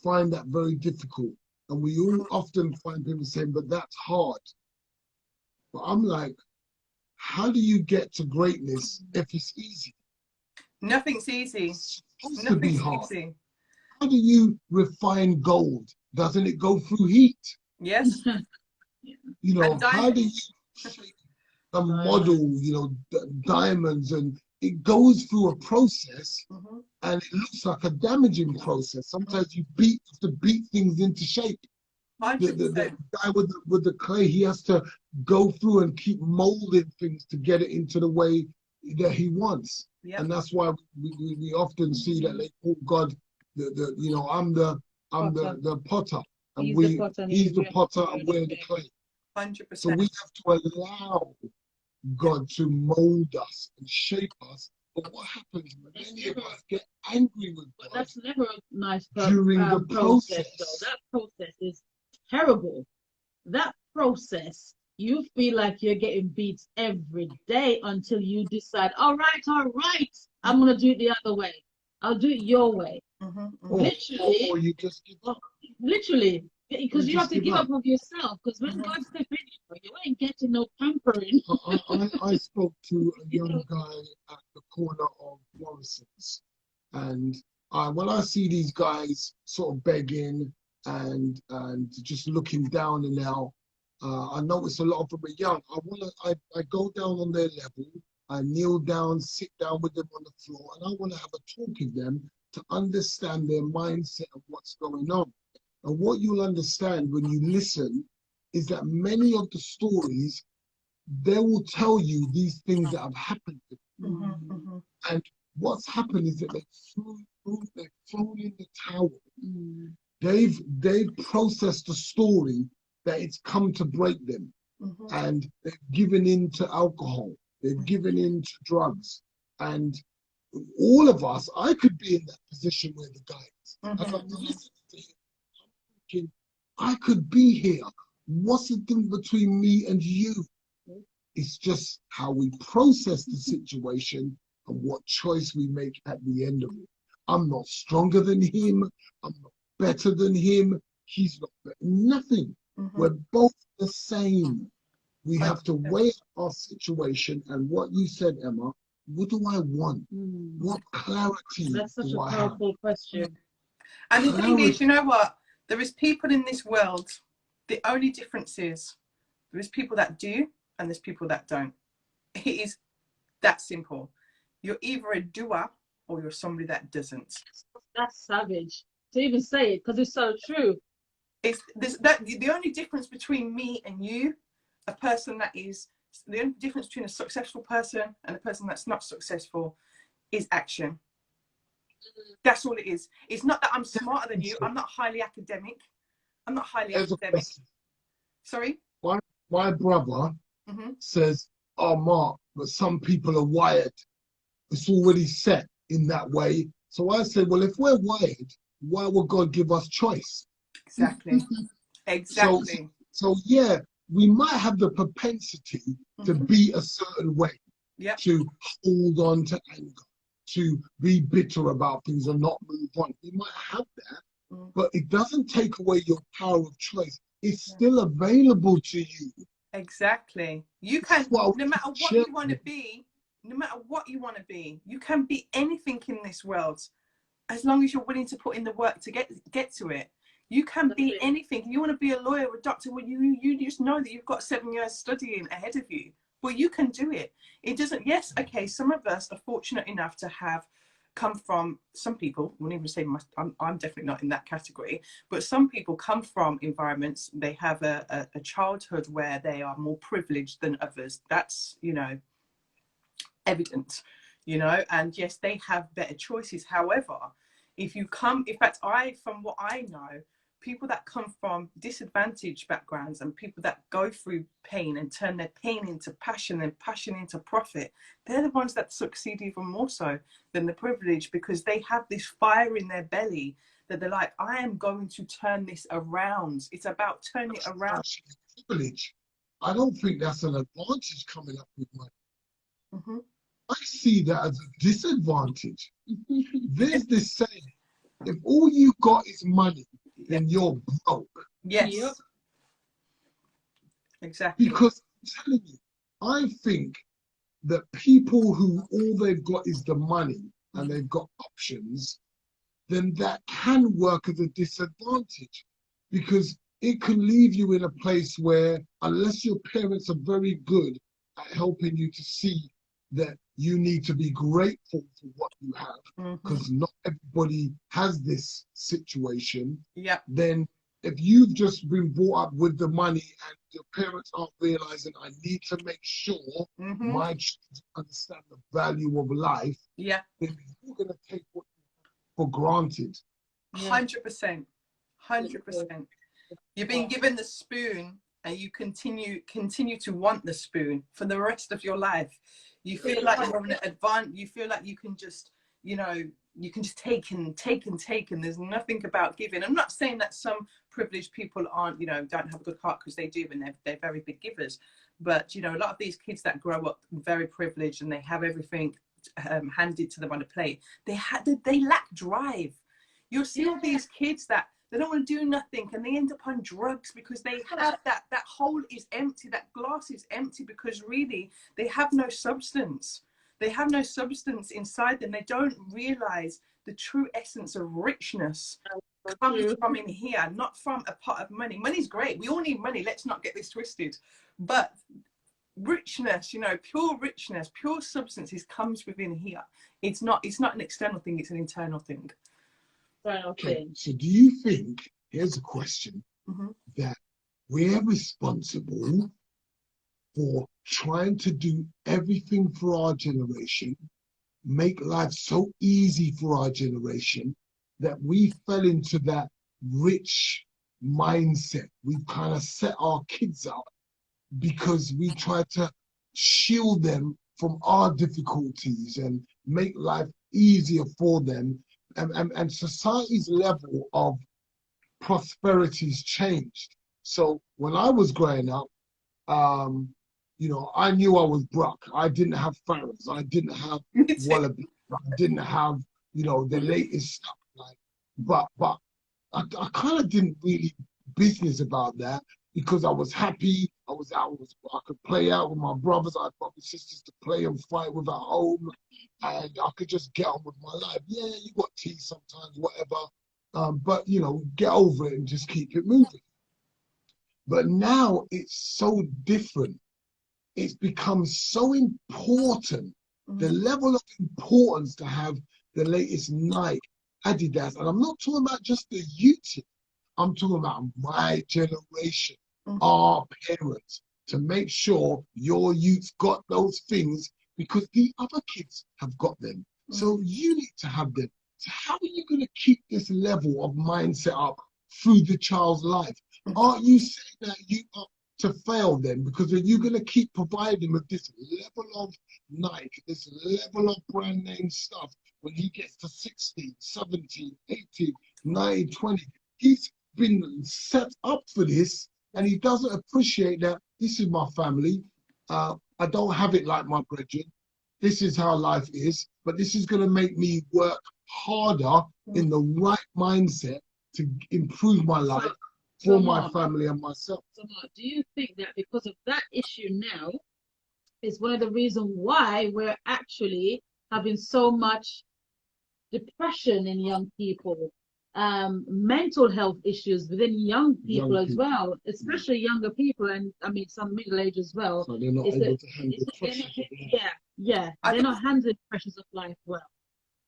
find that very difficult. And we all often find people saying, but that's hard. But I'm like, how do you get to greatness if it's easy? Nothing's easy. It's supposed to be hard. Easy. How do you refine gold? Doesn't it go through heat? Yes. How do you shape a model, diamonds, and it goes through a process, and it looks like a damaging process. Sometimes you have to beat things into shape. The guy with the clay, he has to go through and keep molding things to get it into the way that he wants. Yep. And that's why we often see that they call God I'm the potter, and he's the potter and we're the clay. 100%. So we have to allow God to mold us and shape us. But what happens when many of us get angry with God? But that's never a nice during the process. Though. That process is terrible. That process, you feel like you're getting beat every day until you decide, all right, I'm going to do it the other way. I'll do it your way. Literally. Or you just give up. Literally. Because you have to give up of yourself. Because when God steps in, you ain't getting no pampering. I spoke to a young guy at the corner of Morrison's. And when I see these guys sort of begging and just looking down and out, I notice a lot of them are young. I go down on their level. I kneel down, sit down with them on the floor, and I want to have a talk with them to understand their mindset of what's going on. And what you'll understand when you listen is that many of the stories, they will tell you these things that have happened to them. And what's happened is that they've thrown in the towel. They've processed the story that it's come to break them. And they've given in to alcohol. They've given in to drugs. And all of us, I could be in that position where the guy is. As I'm listening to him, I'm thinking, I could be here. What's the thing between me and you? It's just how we process the situation and what choice we make at the end of it. I'm not stronger than him. I'm not better than him. He's not better. Nothing. We're both the same. We have to weigh our situation and what you said, Emma. What do I want? What clarity? That's such a powerful question. And the thing is, you know what? There is people in this world. The only difference is there is people that do and there's people that don't. It is that simple. You're either a doer or you're somebody that doesn't. That's savage to even say it because it's so true. It's the only difference between me and you, a person that is, the only difference between a successful person and a person that's not successful is action. That's all it is. It's not that I'm smarter than you. I'm not highly academic. Sorry? My brother says, oh, Mark, but some people are wired. It's already set in that way. So I say, well, if we're wired, why would God give us choice? Exactly. Exactly. So yeah, we might have the propensity to be a certain way, to hold on to anger, to be bitter about things and not move on. We might have that, but it doesn't take away your power of choice. It's still available to you. Exactly. You can, no matter what you want to be, you can be anything in this world, as long as you're willing to put in the work to get to it. You can be anything. If you want to be a lawyer or a doctor, well, you just know that you've got 7 years studying ahead of you. but you can do it. It doesn't, yes, okay, some of us are fortunate enough to have come from, some people, I won't even say I'm definitely not in that category, but some people come from environments, they have a childhood where they are more privileged than others. That's, you know, evident, you know, and yes, they have better choices. However, if you come, in fact, from what I know, people that come from disadvantaged backgrounds and people that go through pain and turn their pain into passion and passion into profit, they're the ones that succeed even more so than the privileged, because they have this fire in their belly that they're like, I am going to turn this around. It's about turning it around. Privilege. I don't think that's an advantage coming up with money. Mm-hmm. I see that as a disadvantage. There's this saying, if all you got is money, then you're broke. Yes. Yep. Exactly. Because I'm telling you, I think that people who all they've got is the money and they've got options, then that can work as a disadvantage, because it can leave you in a place where, unless your parents are very good at helping you to see that you need to be grateful for what you have, because not everybody has this situation, then if you've just been brought up with the money and your parents aren't realizing, I need to make sure my children understand the value of life, then you're going to take what for granted. 100%. 100%. You've been given the spoon and you continue to want the spoon for the rest of your life. You feel like you're on an advance, you feel like you can just, you know, you can just take and take and take, and there's nothing about giving. I'm not saying that some privileged people aren't, you know, don't have a good heart, because they do, and they're very big givers. But, you know, a lot of these kids that grow up very privileged and they have everything handed to them on a plate, they lack drive. You'll see all these kids that they don't want to do nothing and they end up on drugs because they have that hole is empty, that glass is empty, because really they have no substance. They have no substance inside them. They don't realize the true essence of richness comes from in here, not from a pot of money. Money's great. We all need money. Let's not get this twisted. But richness, you know, pure richness, pure substances comes within here. It's not an external thing, it's an internal thing. Okay, so do you think, here's a question, that we're responsible for trying to do everything for our generation, make life so easy for our generation, that we fell into that rich mindset? We kind of set our kids out because we try to shield them from our difficulties and make life easier for them. And society's level of prosperity's changed. So when I was growing up, you know, I knew I was broke. I didn't have Farrah's. I didn't have Wallaby. I didn't have, you know, the latest stuff. Like, but I kind of didn't really business about that, because I was happy. I could play out with my brothers. I had brothers and sisters to play and fight with at home, and I could just get on with my life. Yeah, you got tea sometimes, whatever. But you know, get over it and just keep it moving. But now it's so different. It's become so important. The level of importance to have the latest Nike, Adidas, and I'm not talking about just the youth. I'm talking about my generation, our parents, to make sure your youth got those things, because the other kids have got them. So you need to have them. So how are you going to keep this level of mindset up through the child's life? Aren't you saying that you are to fail them, because are you going to keep providing with this level of Nike, this level of brand name stuff when he gets to 16, 17, 18, 19, 20? He's been set up for this, and he doesn't appreciate that this is my family. I don't have it like my brethren. This is how life is, but this is going to make me work harder in the right mindset to improve my life for my family and myself. So Mark, do you think that because of that issue now is one of the reasons why we're actually having so much depression in young people? mental health issues within young people Young as people. well, especially younger people, and I mean some middle age as well. So they're not It's able that to handle they're not, pressures of life. yeah, I they're think not handling pressures of life well.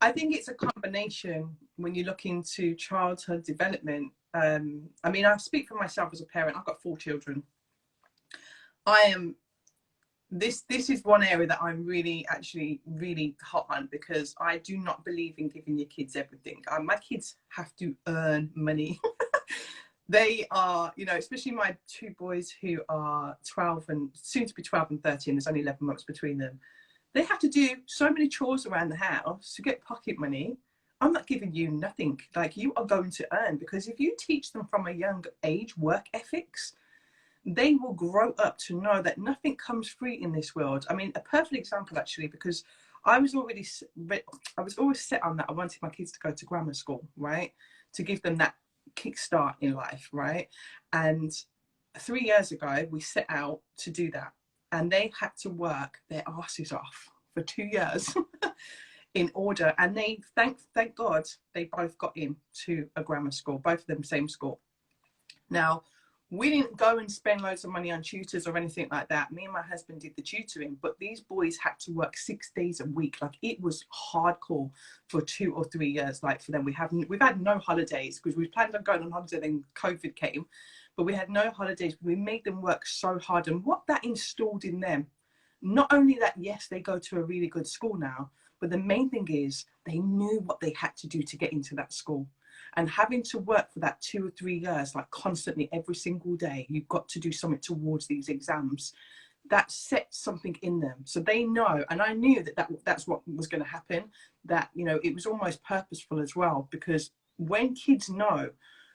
I think it's a combination when you look into childhood development. I mean, I speak for myself as a parent. I've got 4 children. I am this is one area that I'm really actually really hot on, because I do not believe in giving your kids everything. My kids have to earn money. They are, you know, especially my 2 boys who are 12 and soon to be 12 and 13. There's only 11 months between them. They have to do so many chores around the house to get pocket money. I'm not giving you nothing. Like, you are going to earn, because if you teach them from a young age work ethics, they will grow up to know that nothing comes free in this world. I mean, a perfect example actually, because I was always set on that. I wanted my kids to go to grammar school, right, to give them that kickstart in life, right? And 3 years ago, we set out to do that, and they had to work their asses off for 2 years in order. And they thank God they both got into a grammar school, both of them same school. Now, we didn't go and spend loads of money on tutors or anything like that. Me and my husband did the tutoring, but these boys had to work 6 days a week. Like, it was hardcore for 2 or 3 years. Like, for them, we've had no holidays, because we planned on going on holiday, then COVID came, but we had no holidays. We made them work so hard, and what that installed in them, not only that, yes, they go to a really good school now, but the main thing is they knew what they had to do to get into that school. And having to work for that 2 or 3 years, like constantly every single day, you've got to do something towards these exams. That sets something in them. So they know, and I knew that's what was going to happen, that, you know, it was almost purposeful as well, because when kids know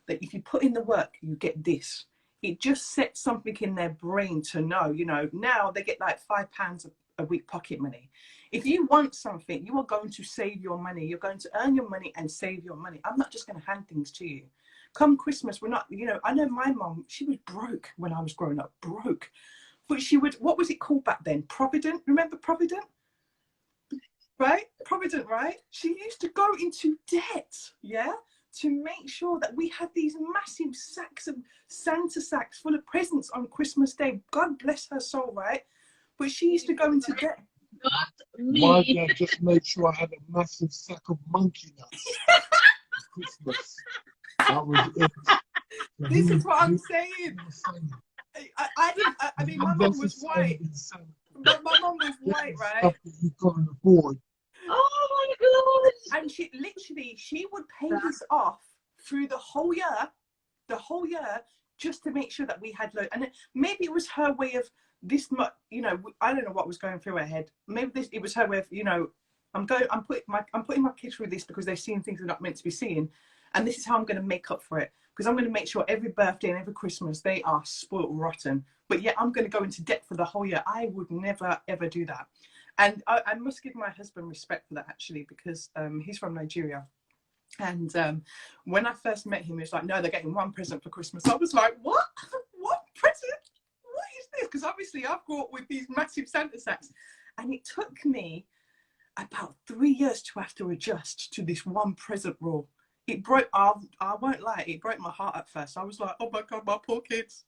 that if you put in the work, you get this, it just sets something in their brain to know, you know, now they get like £5 a week pocket money. If you want something, you are going to save your money. You're going to earn your money and save your money. I'm not just going to hand things to you. Come Christmas, we're not, you know, I know my mum, she was broke when I was growing up, broke. But she would, what was it called back then? Provident, remember Provident? Right? Provident, right? She used to go into debt, yeah, to make sure that we had these massive sacks of Santa sacks full of presents on Christmas Day. God bless her soul, right? But she used to go into debt. Not My me. dad just made sure I had a massive sack of monkey nuts for Christmas. That was it. So This is what I'm saying. I mean, my mum was white. My mum was white, right? Stuff that you couldn't afford. Oh my God. And she would pay this off through the whole year, just to make sure that we had loads. And maybe it was her way of this much, you know, I don't know what was going through her head. Maybe it was her way of, you know, I'm putting my kids through this because they've seen things they're not meant to be seeing, and this is how I'm going to make up for it, because I'm going to make sure every birthday and every Christmas they are spoiled rotten, but yet I'm going to go into debt for the whole year. I would never ever do that. And I must give my husband respect for that, actually, because he's from Nigeria. And when I first met him, he was like, no, they're getting one present for Christmas. I was like, what? What present? What is this? Because obviously I've grew up with these massive Santa sacks. And it took me about 3 years to have to adjust to this one present rule. It broke, I won't lie, it broke my heart at first. I was like, oh my God, my poor kids.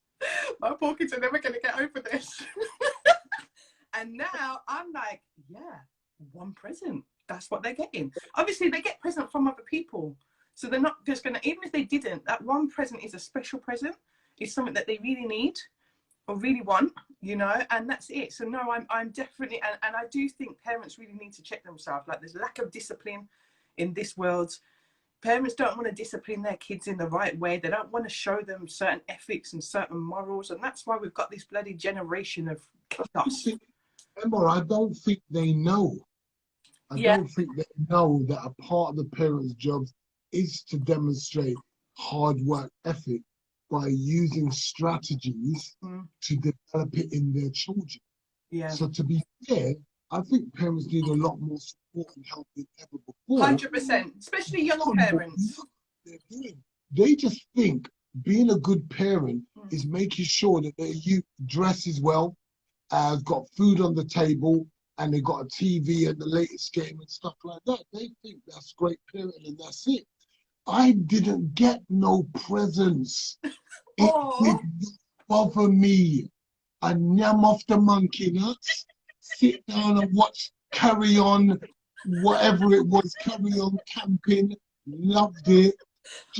My poor kids are never going to get over this. And now I'm like, yeah, one present. That's what they're getting. Obviously, they get present from other people. So they're not just going to, even if they didn't, that one present is a special present. It's something that they really need or really want, you know, and that's it. So no, I'm definitely, and I do think parents really need to check themselves. Like, there's lack of discipline in this world. Parents don't want to discipline their kids in the right way. They don't want to show them certain ethics and certain morals. And that's why we've got this bloody generation of chaos. Emma, I don't think they know. I don't think they know that a part of the parents' job is to demonstrate hard work ethic by using strategies to develop it in their children. Yeah. So to be fair, I think parents need a lot more support and help than ever before. 100%, especially young parents. They just think being a good parent is making sure that their youth dresses well, got food on the table, and they got a TV and the latest game and stuff like that. They think that's great parenting and that's it. I didn't get no presents. It Oh, did not bother me. I yam off the monkey nuts, sit down and watch Carry On, whatever it was, Carry On Camping, loved it.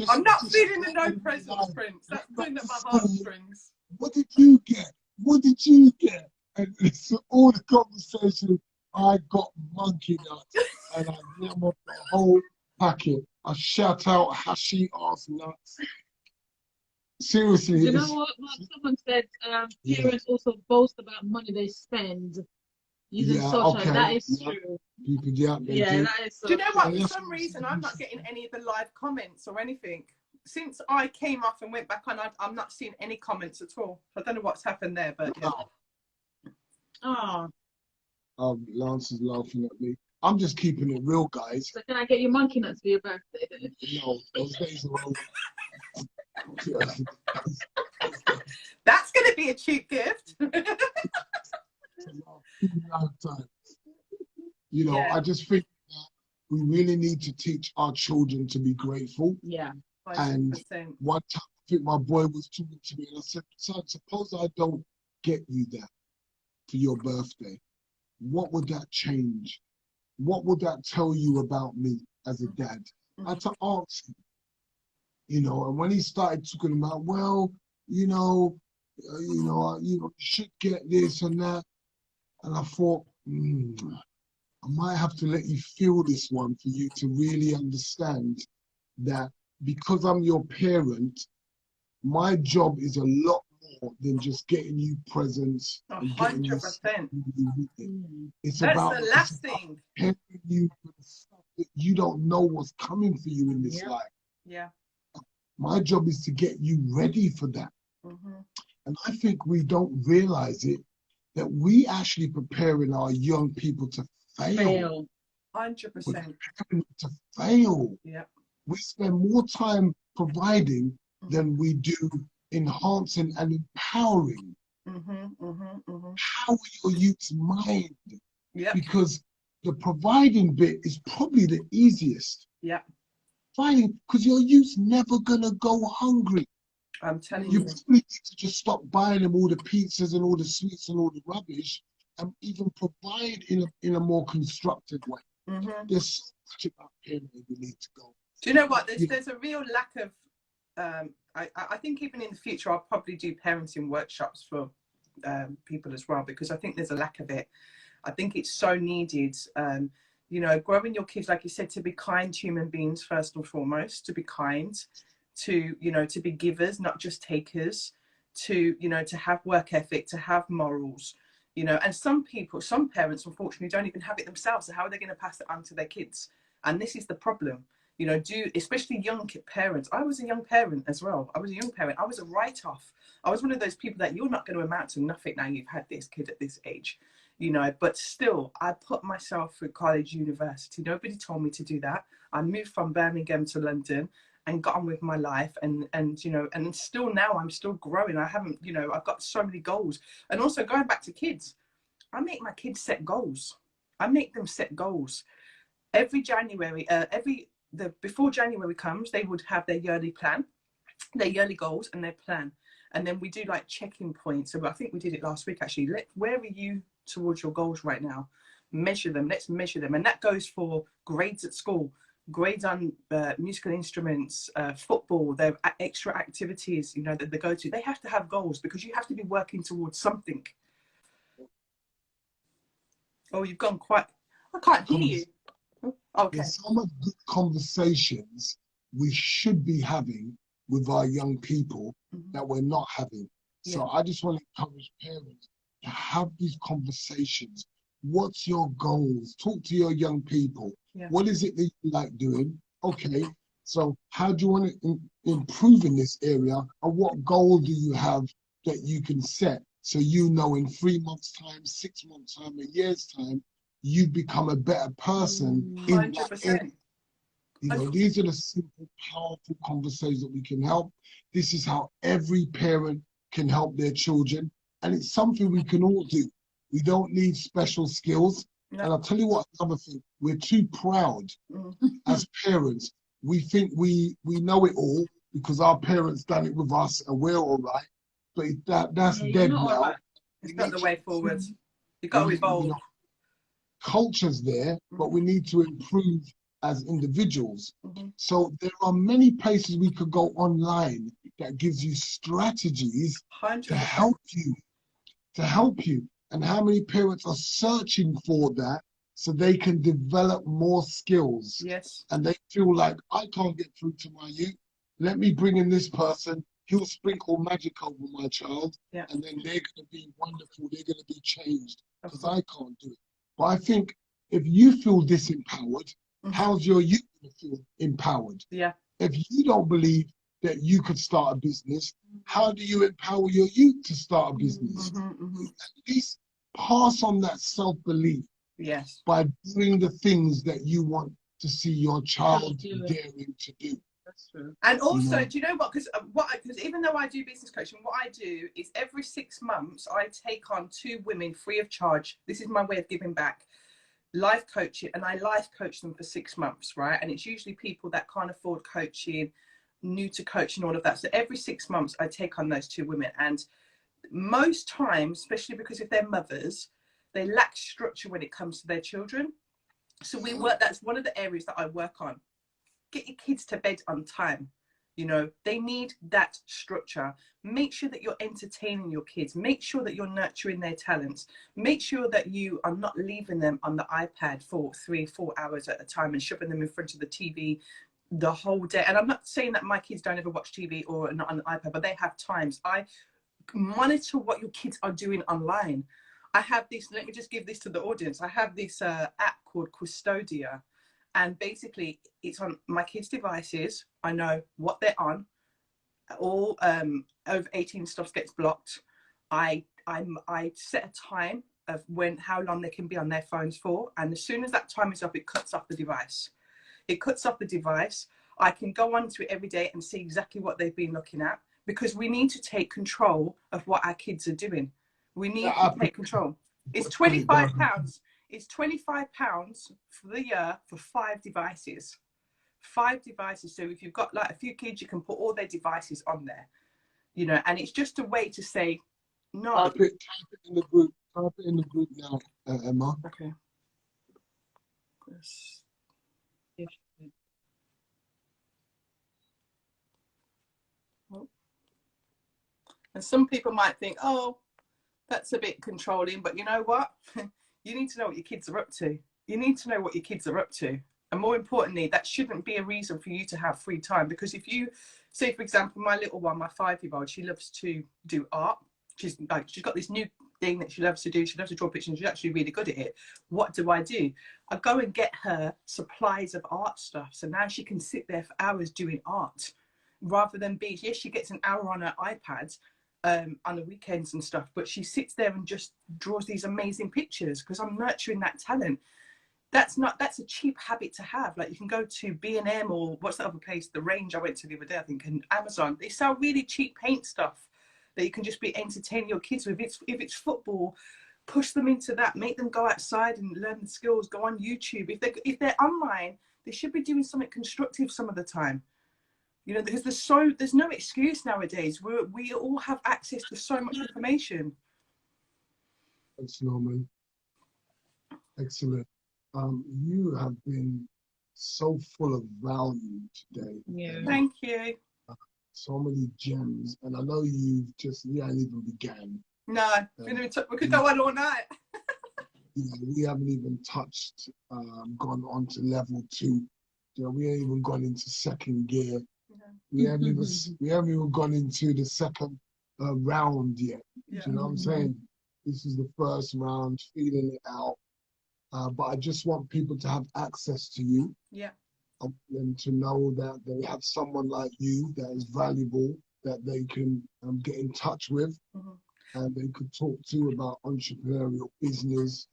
I'm not Just feeling the no living my presents, life. Prince. That's Went pulling back at to my school. heartstrings. What did you get? What did you get? And it's all the conversation. I got monkey nuts and I yam off the whole packet. I shout out hashy ass nuts. Seriously, You know it's what? Mark, someone said yeah, parents also boast about money they spend using yeah, social. okay, That is yeah. true. People, yeah, they Yeah, do. that is Do so you know true. what? For And that's some what reason, I'm not getting I'm any of the live comments or anything. Since I came off and went back on, I'm not seeing any comments at all. I don't know what's happened there, but yeah. Oh, Lance is laughing at me. I'm just keeping it real, guys. so can I get you monkey nuts for your birthday? No, those days are over. That's going to be a cheap gift. You know, Yeah, I just think that we really need to teach our children to be grateful. yeah. And 100%. one time, I think my boy was talking to me, and I said, "Son, suppose I don't get you that for your birthday. What would that change? What would that tell you about me as a dad?" I had to ask him, you know. And when he started talking about, well, you should get this and that, and I thought, I might have to let you feel this one for you to really understand that because I'm your parent, my job is a lot more than just getting you presents and getting you stuff 100%. with it. It's That's about, the it's last about thing. preparing you for the stuff that you don't know what's coming for you in this Yep. life. Yeah. My job is to get you ready for that. Mm-hmm. And I think we don't realize it, that we actually preparing our young people to fail. 100%. We're preparing them to fail. Yeah. We spend more time providing than we do enhancing and empowering. Power your youth's mind, Yeah. because the providing bit is probably the easiest. Yeah. Providing, because your youth's never gonna go hungry. I'm telling You you. probably need to just stop buying them all the pizzas and all the sweets and all the rubbish, and even provide in a more constructive way. There's so much about parenting we need to go. Do you know what? There's a real lack of. I think even in the future, I'll probably do parenting workshops for people as well, because I think there's a lack of it. I think it's so needed. Growing your kids, like you said, to be kind human beings first and foremost, to be kind, to be givers, not just takers, to have work ethic, to have morals, and some parents unfortunately don't even have it themselves. So how are they going to pass it on to their kids? And this is the problem. Especially young parents. I was a young parent as well. I was a write-off. I was one of those people that you're not going to amount to nothing now you've had this kid at this age, but still I put myself through college, university. Nobody told me to do that. I moved from Birmingham to London and got on with my life, and still now I'm still growing. I've got so many goals. And also going back to kids, I make my kids set goals. I make them set goals. Every January, before January comes, they would have their yearly plan, their yearly goals and their plan. And then we do like check-in points. So I think we did it last week actually. Where are you towards your goals right now? Measure them. Let's measure them. And that goes for grades at school, grades on musical instruments, football, their extra activities, that they go to. They have to have goals, because you have to be working towards something. Oh, you've gone quiet. I can't hear you. Okay. There's so much good conversations we should be having with our young people that we're not having. So I just want to encourage parents to have these conversations. What's your goals? Talk to your young people. Yeah. What is it that you like doing? Okay, so how do you want to improve in this area? And what goal do you have that you can set? So in 3 months' time, 6 months' time, a year's time, you become a better person in that 100%. area. These are the simple, powerful conversations that we can help. This is how every parent can help their children. And it's something we can all do. We don't need special skills. No. And I'll tell you what, another thing, we're too proud as parents. we think we know it all because our parents done it with us and we're all right. But that's Yeah, dead you're not now. all right. It's We not need the to way forward. improve. You've got to We need, evolve. culture's there, but we need to improve as individuals. Mhm. So there are many places we could go online that gives you strategies to 100%. help you. And how many parents are searching for that so they can develop more skills? Yes. And they feel like, I can't get through to my youth. Let me bring in this person. He'll sprinkle magic over my child. Yeah. And then they're going to be wonderful. They're going to be changed Of because course. I can't do it. But I think if you feel disempowered, Mhm. how's your youth going to feel empowered? Yeah. If you don't believe that you could start a business, how do you empower your youth to start a business? At least pass on that self-belief Yes. by doing the things that you want to see your child Do it. daring to do. That's true. And also, know. do you know what? Because even though I do business coaching, what I do is every 6 months I take on 2 women free of charge. This is my way of giving back. Life coaching, and I life coach them for 6 months, right? And it's usually people that can't afford coaching, new to coaching, all of that. So every 6 months I take on those 2 women, and most times, especially because if they're mothers, they lack structure when it comes to their children. So we work, that's one of the areas that I work on. Get your kids to bed on time. You know, they need that structure. Make sure that you're entertaining your kids. Make sure that you're nurturing their talents. Make sure that you are not leaving them on the iPad for 3-4 hours at a time and shoving them in front of the TV the whole day. And I'm not saying that my kids don't ever watch TV or not on the iPad, but they have times. I monitor what your kids are doing online. I have this, let me just give this to the audience. I have this app called Custodia. And basically, it's on my kids' devices. I know what they're on. All over 18 stuff gets blocked. I set a time of how long they can be on their phones for, and as soon as that time is up, it cuts off the device. It cuts off the device. I can go onto it every day and see exactly what they've been looking at, because we need to take control of what our kids are doing. We need to take control. It's £25. It's £25 for the year for 5 devices. 5 devices. So if you've got like a few kids, you can put all their devices on there, you know, and it's just a way to say no. Type it in the group. Type it in the group now, Emma. Okay. Yes. And some people might think, oh, that's a bit controlling, but you know what? You need to know what your kids are up to. You need to know what your kids are up to. And more importantly, that shouldn't be a reason for you to have free time. Because if you say, for example, my little one, my 5-year-old, she loves to do art. She's got this new thing that she loves to do. She loves to draw pictures and she's actually really good at it. What do? I go and get her supplies of art stuff. So now she can sit there for hours doing art rather than yes, she gets an hour on her iPad on the weekends and stuff, but she sits there and just draws these amazing pictures because I'm nurturing that talent. That's a cheap habit to have. Like, you can go to B&M or what's the other place, the range I went to the other day, I think, and Amazon. They sell really cheap paint stuff that you can just be entertaining your kids with. If it's football, push them into that. Make them go outside and learn the skills. Go on YouTube. If they're online, they should be doing something constructive some of the time. You know, because there's no excuse nowadays. We all have access to so much information. Thanks, Norman. Excellent. You have been so full of value today. Yeah. Thank you. So many gems, and I know you haven't even began. No, we could go on all night. We haven't even touched, gone on to level 2. We ain't even gone into second gear. We haven't even gone into the second round yet. Yeah. Do you know what I'm saying? This is the first round, feeling it out. But I just want people to have access to you. Yeah. I want them to know that they have someone like you that is valuable, that they can get in touch with, and they could talk to about entrepreneurial business,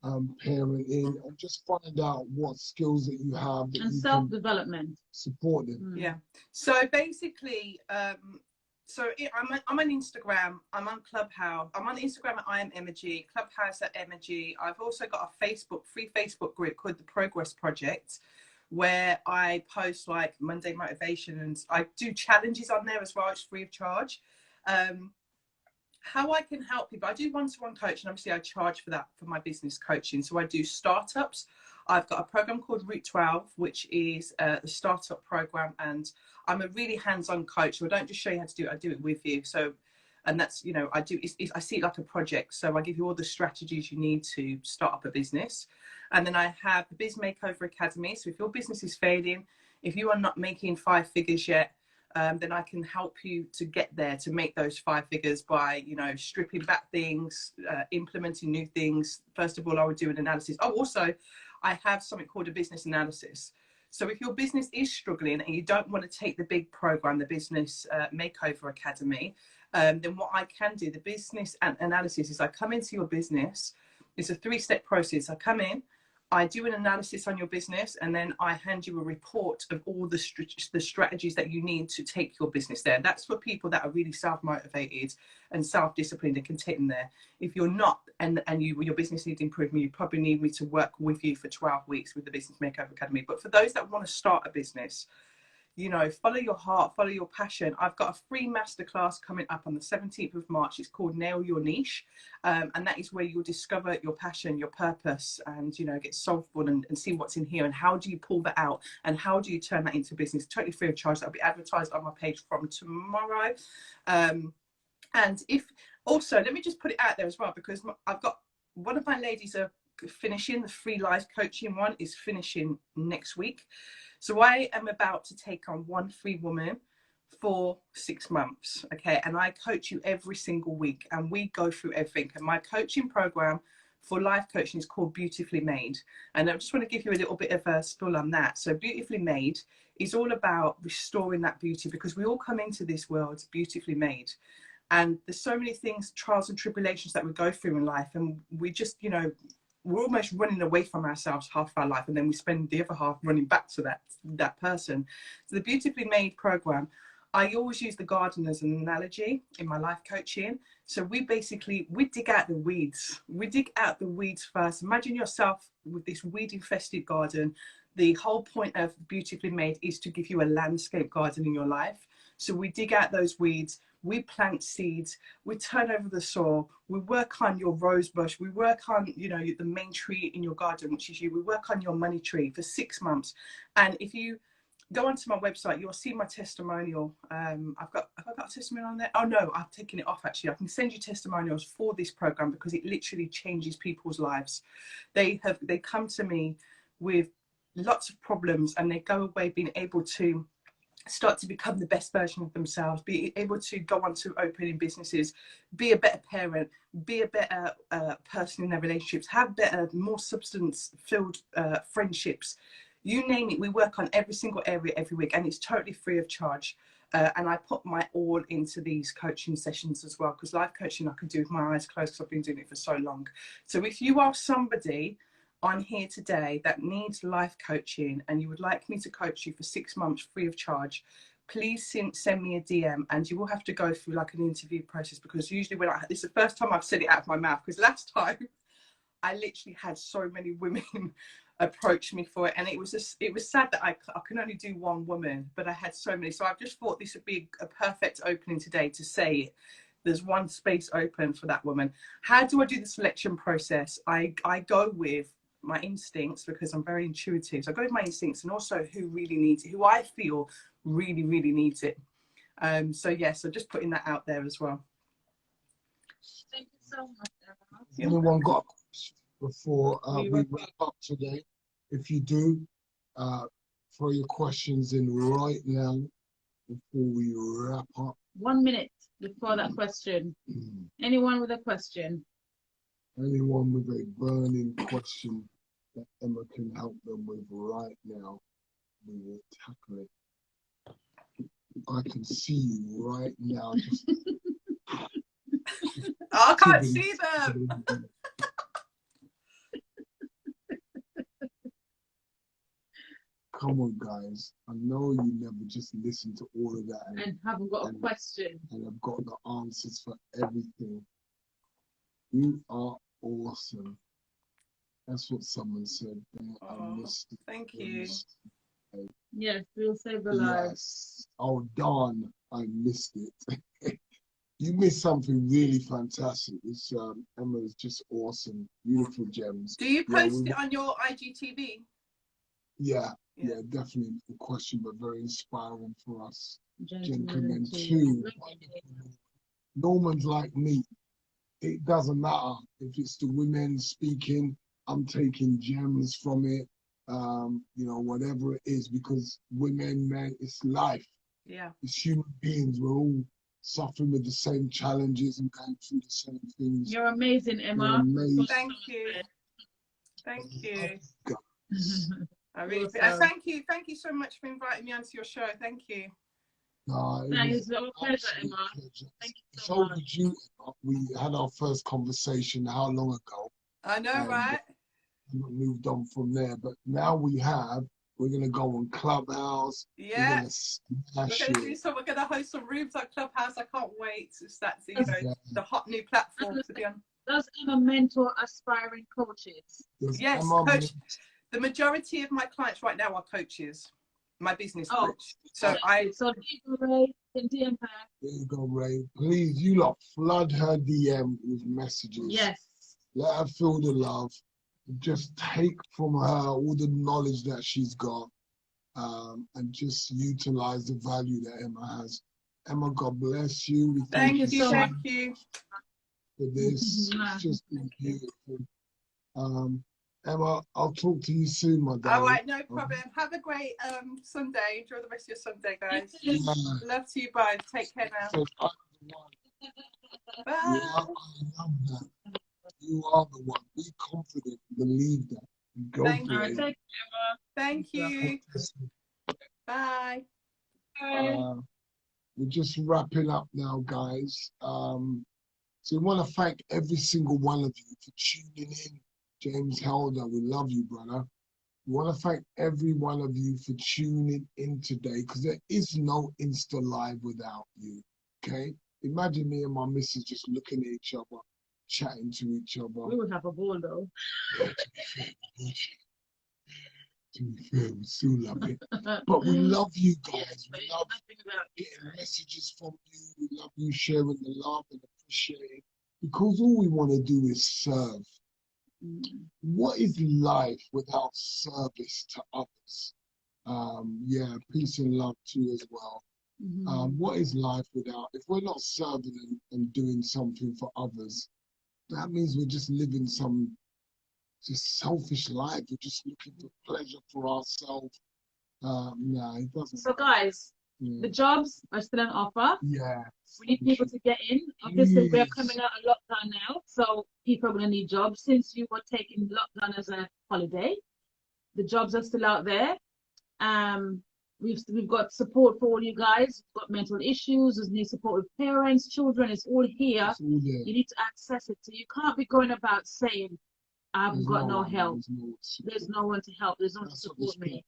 parenting, and just find out what skills that you have that and you self-development. Support them. Yeah. So basically, I'm on Instagram. I'm on Clubhouse. I'm on Instagram at I am Emma G. Clubhouse at Emma G. I've also got a free Facebook group called the Progress Project, where I post like Monday motivation, and I do challenges on there as well. It's free of charge. How I can help people, I do one-to-one coaching. Obviously I charge for that for my business coaching. So I do startups. I've got a program called Route 12, which is the startup program, and I'm a really hands-on coach. So I don't just show you how to do it, I do it with you. So, and that's, you know, I see it like a project. So I give you all the strategies you need to start up a business. And then I have the Biz Makeover Academy. So if your business is failing, if you are not making 5 figures yet, then I can help you to get there, to make those 5 figures by, you know, stripping back things, implementing new things. First of all, I would do an analysis. Oh, also, I have something called a business analysis. So if your business is struggling and you don't want to take the big program, the Business Makeover Academy, then what I can do, the business analysis, is I come into your business. It's a 3-step process. I come in, I do an analysis on your business, and then I hand you a report of all the strategies that you need to take your business there. That's for people that are really self-motivated and self-disciplined and can take them there. If you're not, and your business needs improvement, you probably need me to work with you for 12 weeks with the Business Makeover Academy. But for those that want to start a business, you know, follow your heart, follow your passion. I've got a free masterclass coming up on the 17th of March. It's called Nail Your Niche. And that is where you'll discover your passion, your purpose, and, you know, get soulful and see what's in here. And how do you pull that out? And how do you turn that into business? Totally free of charge. That'll be advertised on my page from tomorrow. And if also, let me just put it out there as well, because I've got one of my ladies are finishing the free life coaching one, is finishing next week. So I am about to take on one free woman for 6 months, okay? And I coach you every single week, and we go through everything. And my coaching program for life coaching is called Beautifully Made. And I just want to give you a little bit of a spiel on that. So Beautifully Made is all about restoring that beauty, because we all come into this world beautifully made. And there's so many things, trials and tribulations that we go through in life, and we just, you know, we're almost running away from ourselves half our life, and then we spend the other half running back to that person. So the Beautifully Made program, I always use the garden as an analogy in my life coaching. So we dig out the weeds. We dig out the weeds first. Imagine yourself with this weed infested garden. The whole point of Beautifully Made is to give you a landscape garden in your life. So we dig out those weeds, we plant seeds, we turn over the soil, we work on your rose bush, we work on, you know, the main tree in your garden, which is you. We work on your money tree for 6 months. And if you go onto my website, you'll see my testimonial. I've got a testimonial on there. Oh no, I've taken it off actually. I can send you testimonials for this program because it literally changes people's lives. They come to me with lots of problems, and they go away being able to start to become the best version of themselves, be able to go on to opening businesses, be a better parent, be a better person in their relationships, have better, more substance-filled friendships. You name it, we work on every single area every week, and it's totally free of charge. And I put my all into these coaching sessions as well, because life coaching I can do with my eyes closed because I've been doing it for so long. So if you are somebody on here today that needs life coaching and you would like me to coach you for 6 months free of charge, please send me a DM, and you will have to go through like an interview process, because usually this is the first time I've said it out of my mouth, because last time I literally had so many women approach me for it, and it was sad that I can only do one woman, but I had so many. So I've just thought this would be a perfect opening today to say it. There's one space open for that woman. How do I do the selection process? I go with my instincts, because I'm very intuitive. So I go with my instincts, and also who really needs it, who I feel really, really needs it. So yes, so just putting that out there as well. Thank you so much, Emma. Anyone got a question before we wrap up today? If you do, throw your questions in right now before we wrap up. 1 minute before that question. Anyone with a question? Anyone with a burning question that Emma can help them with right now, we will tackle it. I can see you right now. Just I can't see them. Come on, guys. I know you never just listen to all of that and haven't got a question. And I've got the answers for everything. You are awesome. That's what someone said. Oh, thank you. Yes, we'll save the lives. Yes. Oh, darn, I missed it. You missed something really fantastic. It's Emma's just awesome, beautiful gems. Do you Yeah, post it on your IGTV? yeah, definitely a question, but very inspiring for us Gentlemen gentlemen too. too. Wonderful. Normans like me, it doesn't matter if it's the women speaking. I'm taking gems from it. You know, whatever it is, because women, men, it's life. Yeah. As human beings, we're all suffering with the same challenges and going through the same things. You're amazing, You're Emma. amazing. Thank you. Thank you. Guys. I really Awesome. thank you so much for inviting me onto your show. Thank you. It Thanks, was our pleasure, absolute Emma. pleasure. Thank you It's so much. overdue. We had our first conversation how long ago? I know, And right? moved on from there. But now we're going to go on Clubhouse. We're Yeah. going to smash We're it. gonna host some rooms on Clubhouse. I can't wait. That's Yeah. the hot new platform to be on. Does Emma mentor aspiring coaches? There's Yes, Emma, coach. The majority of my clients right now are coaches. My business Oh, coach. So I. So Ray can DM her. there you go, Ray. Please, you lot flood her DM with messages. Yes. Let her feel the love. Just take from her all the knowledge that she's got, and just utilize the value that Emma has. Emma, God bless you. We Thank you you. so Thank much you. for this. It's just been beautiful. Emma, I'll talk to you soon, my All darling. right, no problem. Have a great Sunday. Enjoy the rest of your Sunday, guys. Love to you both. Take care now. So, Bye. I love that. You are the one. Be confident. Believe that. Go Thank for you. it. Thank you. Bye. We're just wrapping up now, guys. So we want to thank every single one of you for tuning in. James Helder, we love you, brother. We want to thank every one of you for tuning in today, because there is no Insta Live without you, okay? Imagine me and my missus just looking at each other, chatting to each other. We would have a ball, though. To be fair, we still love it. But we love you guys. We love getting messages from you. We love you sharing the love and appreciating, because all we want to do is serve. What is life without service to others? Yeah, peace and love to you as well. What is life without, if we're not serving and doing something for others, that means we're just living some just selfish life. We're just looking for pleasure for ourselves. No, it doesn't. So, guys, the jobs are still on offer. Yeah. We need people to get in. Obviously, we're coming out of lockdown now, so people are going to need jobs. Since you were taking lockdown as a holiday, the jobs are still out there. We've got support for all you guys. We've got mental issues. There's need support with parents, children. It's all here. It's all there. You need to access it. So you can't be going about saying, I've got no help. There's no one to help. There's no one to support me.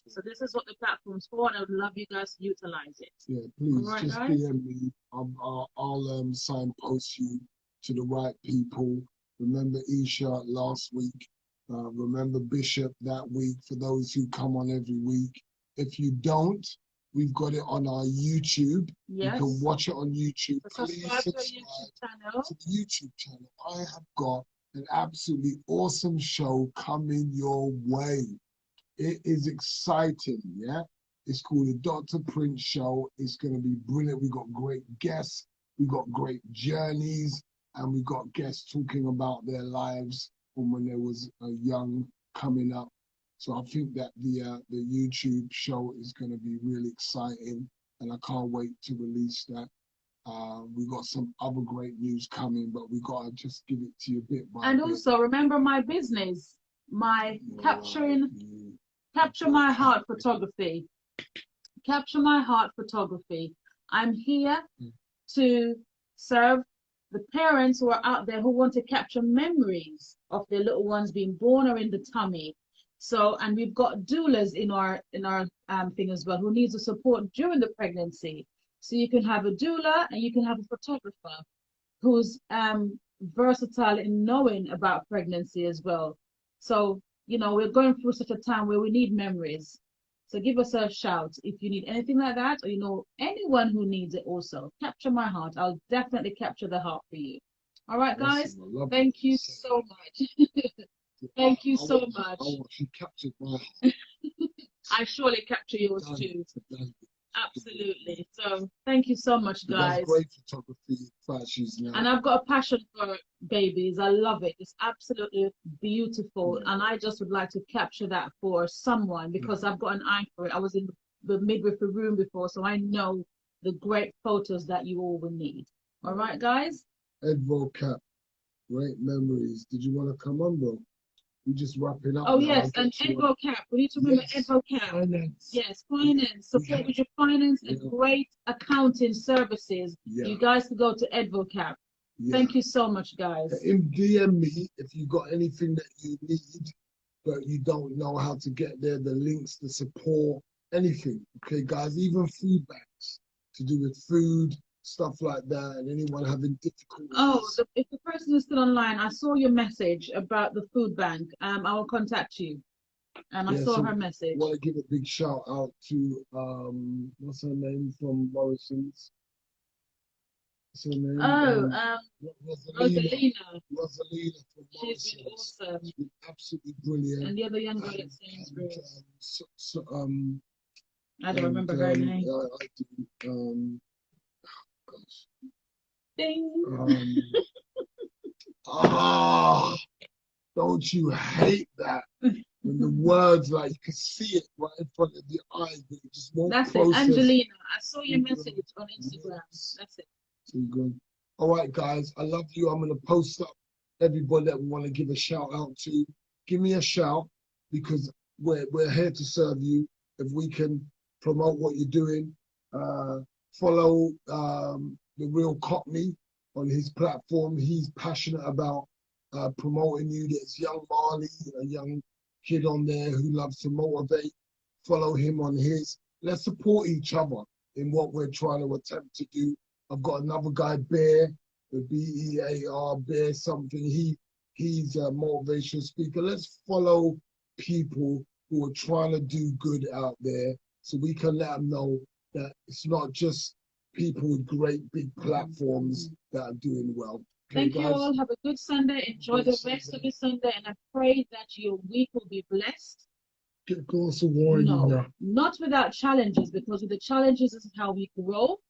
So this is what the platform's for, and I would love you guys to utilize it. Yeah, please, right, just guys? DM me. I'll signpost you to the right people. Remember Isha last week. Remember Bishop that week, for those who come on every week. If you don't, we've got it on our YouTube. Yes. You can watch it on YouTube. So Please subscribe to subscribe to the the YouTube channel. I have got an absolutely awesome show coming your way. It is exciting, yeah? It's called the Dr. Prince Show. It's going to be brilliant. We've got great guests. We've got great journeys. And we've got guests talking about their lives from when they was young, coming up. So I think that the YouTube show is going to be really exciting. And I can't wait to release that. We got some other great news coming, but we got to just give it to you bit by bit. And also, remember my business, my Capture My Heart photography. Capture My Heart photography. I'm here to serve the parents who are out there who want to capture memories of their little ones being born or in the tummy. So, and we've got doulas in our thing as well, who needs the support during the pregnancy. So you can have a doula and you can have a photographer who's versatile in knowing about pregnancy as well. So, you know, we're going through such a time where we need memories. So give us a shout if you need anything like that, or you know anyone who needs it also. Capture my heart. I'll definitely capture the heart for you. All right, guys. Thank you so much. Thank you so much. You captured my heart. I surely capture yours too. Absolutely. So thank you so much, guys. That's great photography, fashions now. And I've got a passion for babies. I love it. It's absolutely beautiful. And I just would like to capture that for someone because I've got an eye for it. I was in the midwifery room before, so I know the great photos that you all will need. All right, guys? Edvo Cap, great memories. Did you want to come on, bro? We just wrapping up. Oh, yes, and Edvo Cap. We need to remember Edvo Cap. Finance. Yes, finance. Support with your finance and great accounting services. You guys can go to Edvo Cap. Thank you so much, guys. DM me if you got anything that you need, but you don't know how to get there, the links, the support, anything. Okay, guys, even food banks to do with food, stuff like that, and anyone having difficulties. Oh, if the person is still online, I saw your message about the food bank. I will contact you. I saw her message. I want to give a big shout out to what's her name from Morrison's? What's her name? Rosalina. Rosalina from Morrison's. She's been awesome. She's been absolutely brilliant. And the other young girl at Sainsbury's. I don't remember her name. I do. Gosh. Ding. Don't you hate that? When the words, like, you can see it right in front of your eyes, but you just won't process. That's it, Angelina. I saw your message on Instagram. That's it. So good. All right, guys, I love you. I'm going to post up everybody that we want to give a shout out to. Give me a shout because we're here to serve you. If we can promote what you're doing, follow the Real Cockney on his platform. He's passionate about promoting you. There's young Marley, a young kid on there who loves to motivate. Follow him on his. Let's support each other in what we're trying to attempt to do. I've got another guy, Bear, the B-E-A-R, Bear something. He's a motivational speaker. Let's follow people who are trying to do good out there so we can let them know that it's not just people with great big platforms that are doing well. Okay, Thank you all. Have a good Sunday. Enjoy the rest of your Sunday, and I pray that your week will be blessed. Get a glass of wine. No, not without challenges, because with the challenges is how we grow.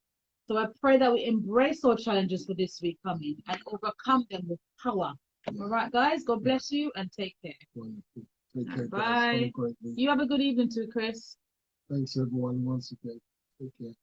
So I pray that we embrace our challenges for this week coming and overcome them with power. All right, guys. God bless you and take care. Wonderful. Take care, bye. Guys. You have a good evening too, Chris. Thanks, everyone, once again. Take care.